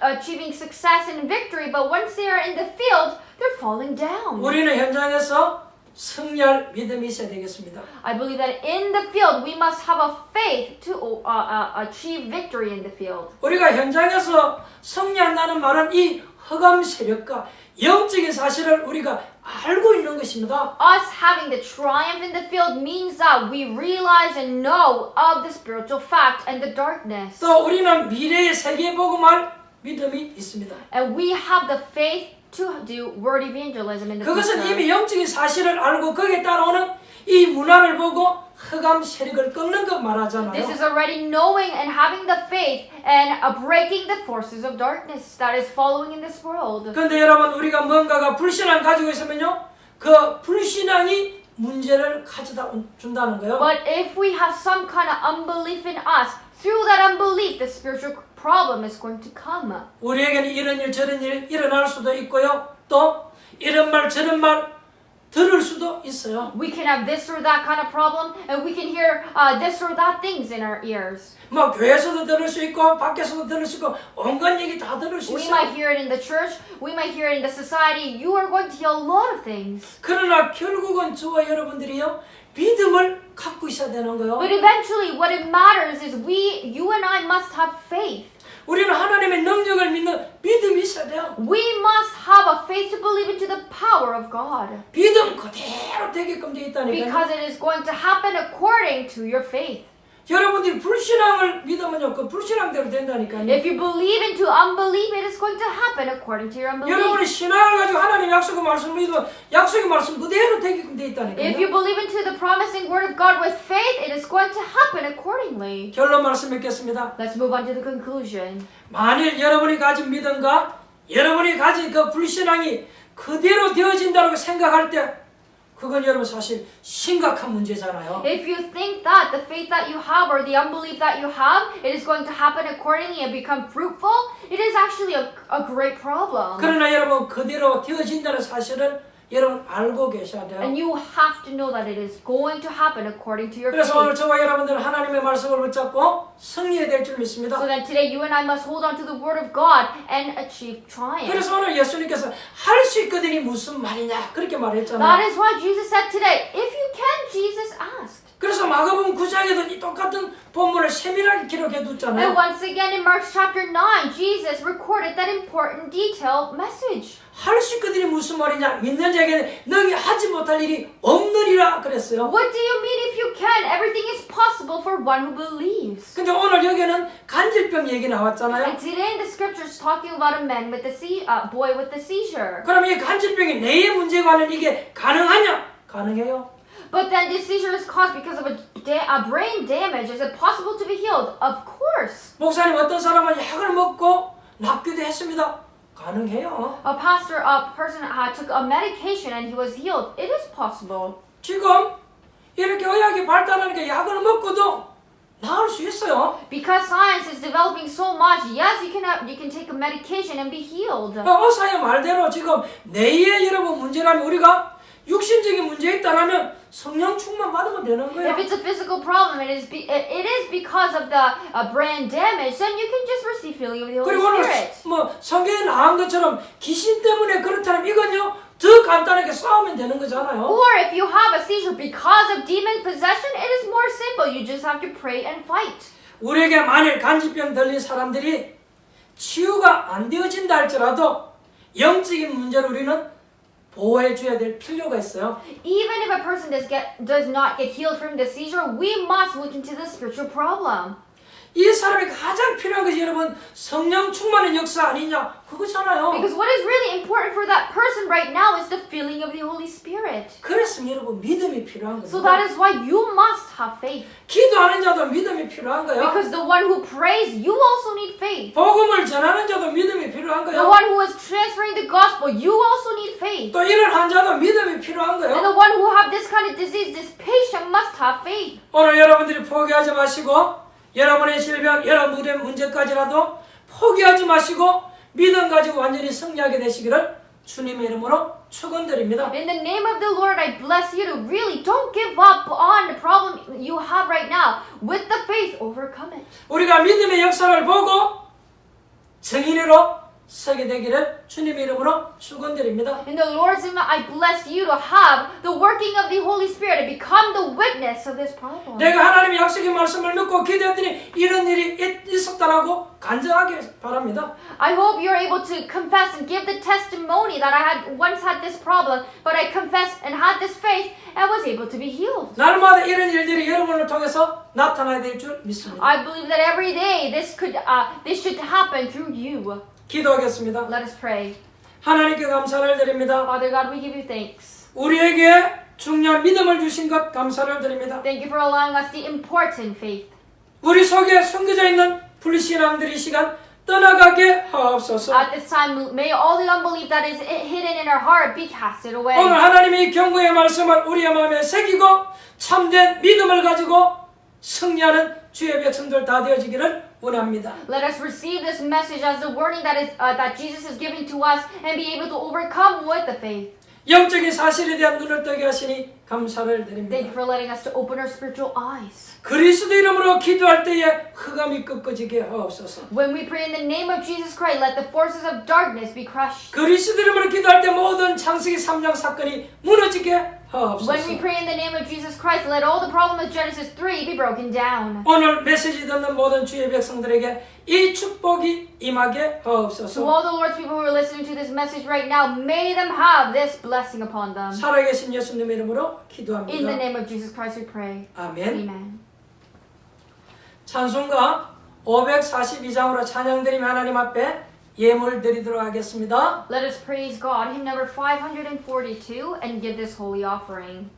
achieving success and victory, but once they are in the field, they're falling down. 우리는 현장에서 승리할 믿음이 있어야 되겠습니다. I believe that in the field we must have a faith to achieve victory in the field. 우리가 현장에서 승리한다는 말은 이 흑암 세력과 영적인 사실을 우리가 알고 있는 것입니다. Us having the triumph in the field means that we realize and know of the spiritual fact and the darkness. 또 우리는 미래의 세계 복음할 믿음이 있습니다. And we have the faith to do word evangelism in the 그것은 future. 이미 영적인 사실을 알고 거기에 따라오는 이 문화를 보고 흑암 세력을 꺾는 것 말하잖아요. This is already knowing and having the faith and breaking the forces of darkness that is following in this world. 그런데 여러분 우리가 뭔가가 불신앙 가지고 있으면요 그 불신앙이 문제를 가져다 준다는 거예요. But if we have some kind of unbelief in us, through that unbelief, the spiritual problem is going to come. 우리에게는 이런 일 저런 일 일어날 수도 있고요. 또 이런 말 저런 말 들을 수도 있어요. We can have this or that kind of problem, and we can hear this or that things in our ears. 뭐 교회에서도 들을 수 있고 밖에서도 들을 수 있고 온갖 얘기 다 들을 수 We 있어요. might hear it in the church, we might hear it in the society. You are going to hear a lot of things. 그러나 결국은 저와 여러분들이요 믿음을 갖고 있어야 되는 거예요. But eventually, what it matters is you and I must have faith. 우리는 하나님의 능력을 믿는 믿음이 있어야 돼요. We must have a faith to believe into the power of God. 믿음 그대로 되게끔 되어 있다니까요. Because it is going to happen according to your faith. 여러분들이 불신앙을 믿으면요 그 불신앙대로 된다니까요. If you believe into unbelief, it is going to happen according to your 여러분이 unbelief. 신앙을 가지고 하나님 약속의 말씀을 믿으면 약속의 말씀 그대로 되게끔 되어 If 있다니까요. you believe into the promising word of God with faith, it is going to happen accordingly. 결론 말씀 맺겠습니다. Let's move on to the conclusion. 만일 여러분이 가진 믿음과 여러분이 가진 그 불신앙이 그대로 되어진다고 생각할 때 그건 여러분 사실 심각한 문제잖아요. If you think that the faith that you have or the unbelief that you have, it is going to happen accordingly and become fruitful, it is actually a great problem. 그러나 여러분 그대로 되어진다는 사실을 여러분 알고 계셔야 돼요. And you have to know that it is going to happen according to your 그래서 오늘 faith. 저와 여러분들은 하나님의 말씀을 붙잡고 승리해야 될 줄 믿습니다. So that today you and I must hold on to the word of God and achieve triumph. 그래서 오늘 예수님께서 할 수 있거든이 무슨 말이냐 그렇게 That 말했잖아요. is why Jesus said today, if you can, Jesus asked. 그래서 마가복음 9장에도 이 똑같은 본문을 세밀하게 기록해 And 뒀잖아요. once again in Mark chapter 9, Jesus recorded that important detailed message. 할 수 있거든이 무슨 말이냐 믿는 자에게는 능히 하지 못할 일이 없느니라 그랬어요. What do you mean if you can? Everything is possible for one who believes. 근데 오늘 여기는 간질병 얘기 나왔잖아요. And today in the scriptures talking about a man with the boy with the seizure. 그럼 이 간질병이 뇌의 문제과는 이게 가능하냐? 가능해요. But then this seizure is caused because of a brain damage. Is it possible to be healed? Of course. 목사님 어떤 사람은 약을 먹고 낫기도 했습니다. 가능해요. A person took a medication and he was healed. It is possible. 지금 이렇게 의학이 발달하니까 약을 먹고도 나을 수 있어요. Because science is developing so much, yes, you can take a medication and be healed. 의사의 말대로 지금 뇌에 여러분 문제라면 우리가 육신적인 문제 있다라면 성령 충만 받으면 되는 거예요. If it's a physical problem, it is because of the brain damage, then you can just receive healing of the Holy 그리고 오늘 Spirit. 뭐 성경에 나온 것처럼 귀신 때문에 그렇다면 이건요 더 간단하게 싸우면 되는 거잖아요. Or if you have a seizure because of demon possession, it is more simple. You just have to pray and fight. 우리에게 만일 간질병 들린 사람들이 치유가 안 되어진다 할지라도 영적인 문제를 우리는 보호해 줘야 될 필요가 있어요. Even if a person does not get healed from the seizure, we must look into the spiritual problem. 이 사람이 가장 필요한 것이 여러분 성령 충만의 역사 아니냐 그거잖아요. Because what is really important for that person right now is the filling of the Holy Spirit. 그랬으면 여러분 믿음이 필요한 So 겁니다. that is why you must have faith. 기도하는 자도 믿음이 필요한 거예요. Because the one who prays, you also need faith. 복음을 전하는 자도 믿음이 필요한 The 거예요. one who is transferring the gospel, you also need faith. 또 이런 환자도 믿음이 필요한 And 거예요. the one who have this kind of disease, this patient must have faith. 오늘 여러분들이 포기하지 마시고 여러분의 질병, 여러분의 문제까지라도 포기하지 마시고 믿음 가지고 완전히 승리하게 되시기를 주님의 이름으로 축원드립니다. In the name of the Lord, I bless you to really don't give up on the problem you have right now. With the faith, overcome it. 우리가 믿음의 역사를 보고 증인으로 서게 되기를 주님의 이름으로 축원드립니다. In the Lord's name, I bless you to have the working of the Holy Spirit and become the witness of this problem. 내가 하나님의 약속의 말씀을 믿고 기도했더니 이런 일이 있었다라고 간증하기 바랍니다. I hope you're able to confess and give the testimony that I once had this problem, but I confessed and had this faith and was able to be healed. 날마다 이런 일들이 여러분을 통해서 나타나야 될 줄 믿습니다. I believe that every day this should happen through you. 기도하겠습니다. Let us pray. 하나님께 감사를 드립니다. Father God, we give you thanks. 우리에게 중요한 믿음을 주신 것 감사를 드립니다. Thank you for allowing us the important faith. 우리 속에 숨겨져 있는 불신앙들이 이 시간 떠나가게 하옵소서. At this time, may all the unbelief that is hidden in our heart be casted away. 오늘 하나님이 경고의 말씀을 우리의 마음에 새기고 참된 믿음을 가지고 승리하는 주의 백성들 다 되어지기를 원합니다. Let us receive this message as the wording that Jesus is giving to us and be able to overcome with the faith. 영적인 사실에 대한 눈을 뜨게 하시니 감사를 Thank you 드립니다. for letting us to open our spiritual eyes. 그리스도 이름으로 기도할 때에 흑암이 꺾어지게 하옵소서. When we pray in the name of Jesus Christ, let the forces of darkness be crushed. 그리스도 이름으로 기도할 때 모든 창세기 3장 사건이 무너지게 When we 하옵소서. pray in the name of Jesus Christ, let all the problem of Genesis 3 be broken down. 오늘 메시지 듣는 모든 주의 백성들에게 이 축복이 임하게 To 하옵소서. all the Lord's people who are listening to this message right now, may them have this blessing upon them. 살아계신 예수님의 이름으로 In the 기도합니다. name of Jesus Christ we pray. 아멘. Amen. 찬송가 542장으로 찬양드리며 하나님 앞에 예물 드리도록 하겠습니다. Let us praise God, hymn number 542, and give this holy offering.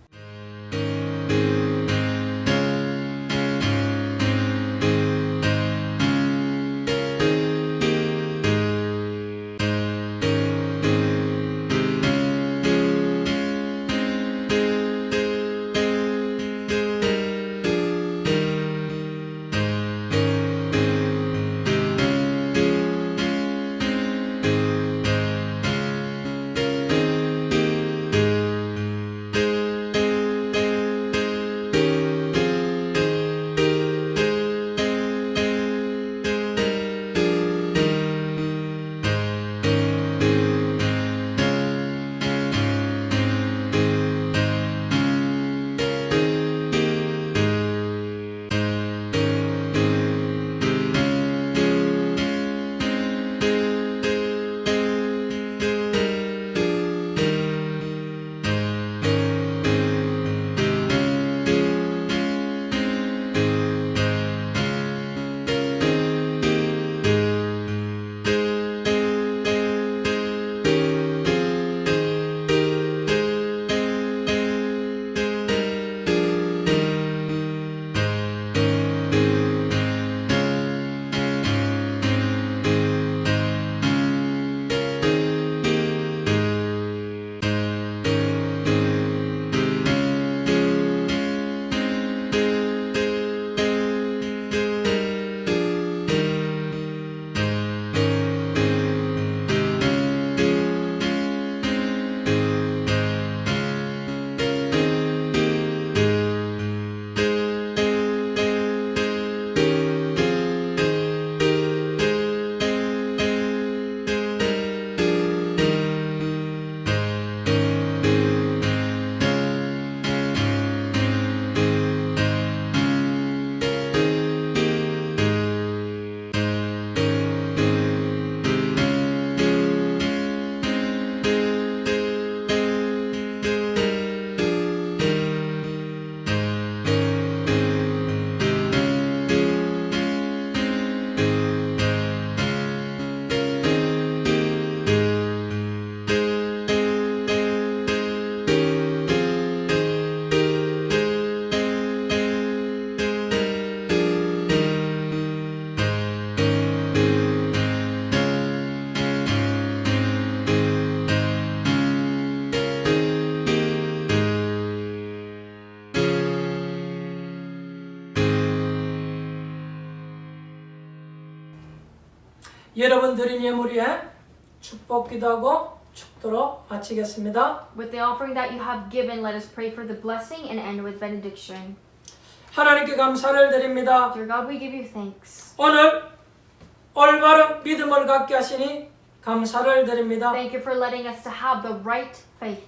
여러분 드린 예물 위에 축복 기도하고 축도로 마치겠습니다. With the offering that you have given, let us pray for the blessing and end with benediction. 하나님께 감사를 드립니다. Dear God, we give you thanks. 오늘 올바른 믿음을 갖게 하시니 감사를 드립니다. Thank you for letting us to have the right faith.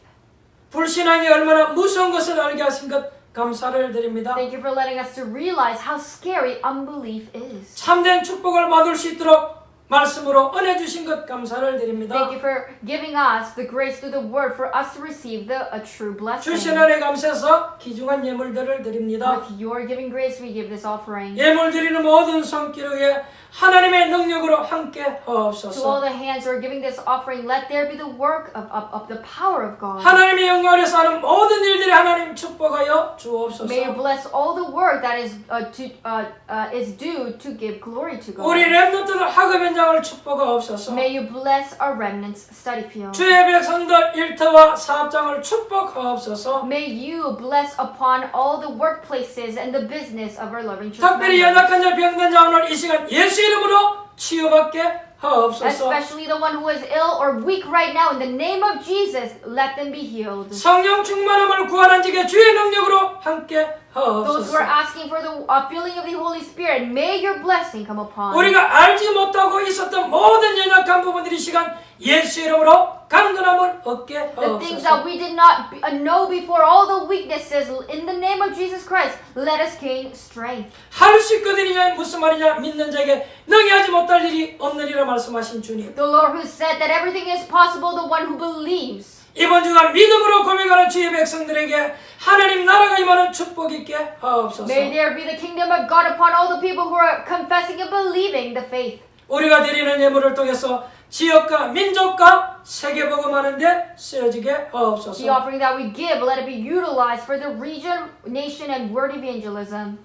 불신앙이 얼마나 무서운 것을 알게 하신 것 감사를 드립니다. Thank you for letting us to realize how scary unbelief is. 참된 축복을 받을 수 있도록 말씀으로 은혜 주신 것 감사를 드립니다. Thank you for giving us the grace through the word for us to receive a true blessing. 주신 은혜 감사해서 귀중한 예물들을 드립니다. With your giving grace, we give this offering. 예물 드리는 모든 손길 위에 하나님의 능력으로 함께 To all 하옵소서. the hands who are giving this offering, let there be the work of the power of God. 하나님의 영광에서 하는 모든 일들이 하나님 축복하여 May you 주옵소서. bless all the work that is due to give glory to God. 우리 렘넌트들 학업 현장 현장을 축복하옵소서. May you bless our remnants study field. 주의 백성들 일터와 사업장을 축복하옵소서. May you bless upon all the workplaces and the business of our loving church 특별히 members. 연약한 자 병든 자 오늘 이 시간 예수 이름으로 치유받게 하옵소서. Especially the one who is ill or weak right now, in the name of Jesus, let them be healed. 성령 충만함을 구하는 자에게 주의 능력으로 함께 Those who are 하옵소서. asking for the filling of the Holy Spirit, may your blessing come upon. 우리가 알지 못하고 있었던 모든 연약한 부분들이 이 시간 예수 이름으로 강건함을 얻게 The things 하옵소서. that we did not know before, all the weaknesses, in the name of Jesus Christ, let us gain strength. 할 수 있거든요. 무슨 말이냐? 믿는 자에게 능히 하지 못할 일이 없느니라 말씀하신 주님. The Lord who said that everything is possible, the one who believes. 이번 주간 믿음으로 고백하는 주의 백성들에게 하나님 나라가 임하는 축복 있게 하옵소서. May there be the kingdom of God upon all the people who are confessing and believing the faith. 우리가 드리는 예물을 통해서 지역과 민족과 세계 복음하는 데 쓰여지게 The 하옵소서. offering that we give, let it be utilized for the region, nation, and word evangelism.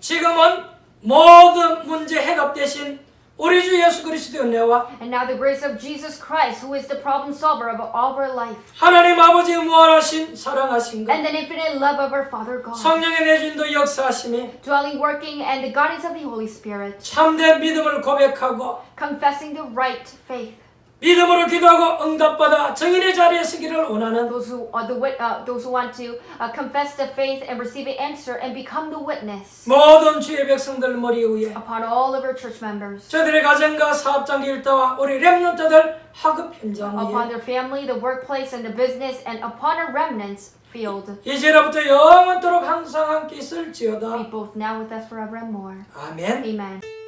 지금은 모든 문제 해답되신 우리 주 예수 그리스도의 은혜와 And now the grace of Jesus Christ, who is the problem solver of all our life, 하나님 아버지의 무한하신 사랑하신 것, and the infinite love of our Father God, 성령의 내주인도 역사하심이 dwelling, working, and the guidance of the Holy Spirit, 참된 믿음을 고백하고 confessing the right faith. 믿음으로 기도하고 응답받아 정인의 자리에 서기를 원하는 Those who want to confess the faith and receive an answer and become the witness 모든 주의 백성들 머리 위에 upon all of our church members, 저들의 가정과 사업장 일터와 우리 렘넌트들 학업 현장 upon 위에 their family, the workplace, and the business, and upon our remnants field. 이제로부터 영원토록 항상 함께 있을지어다. Be both now with us forever and more. 아멘. Amen.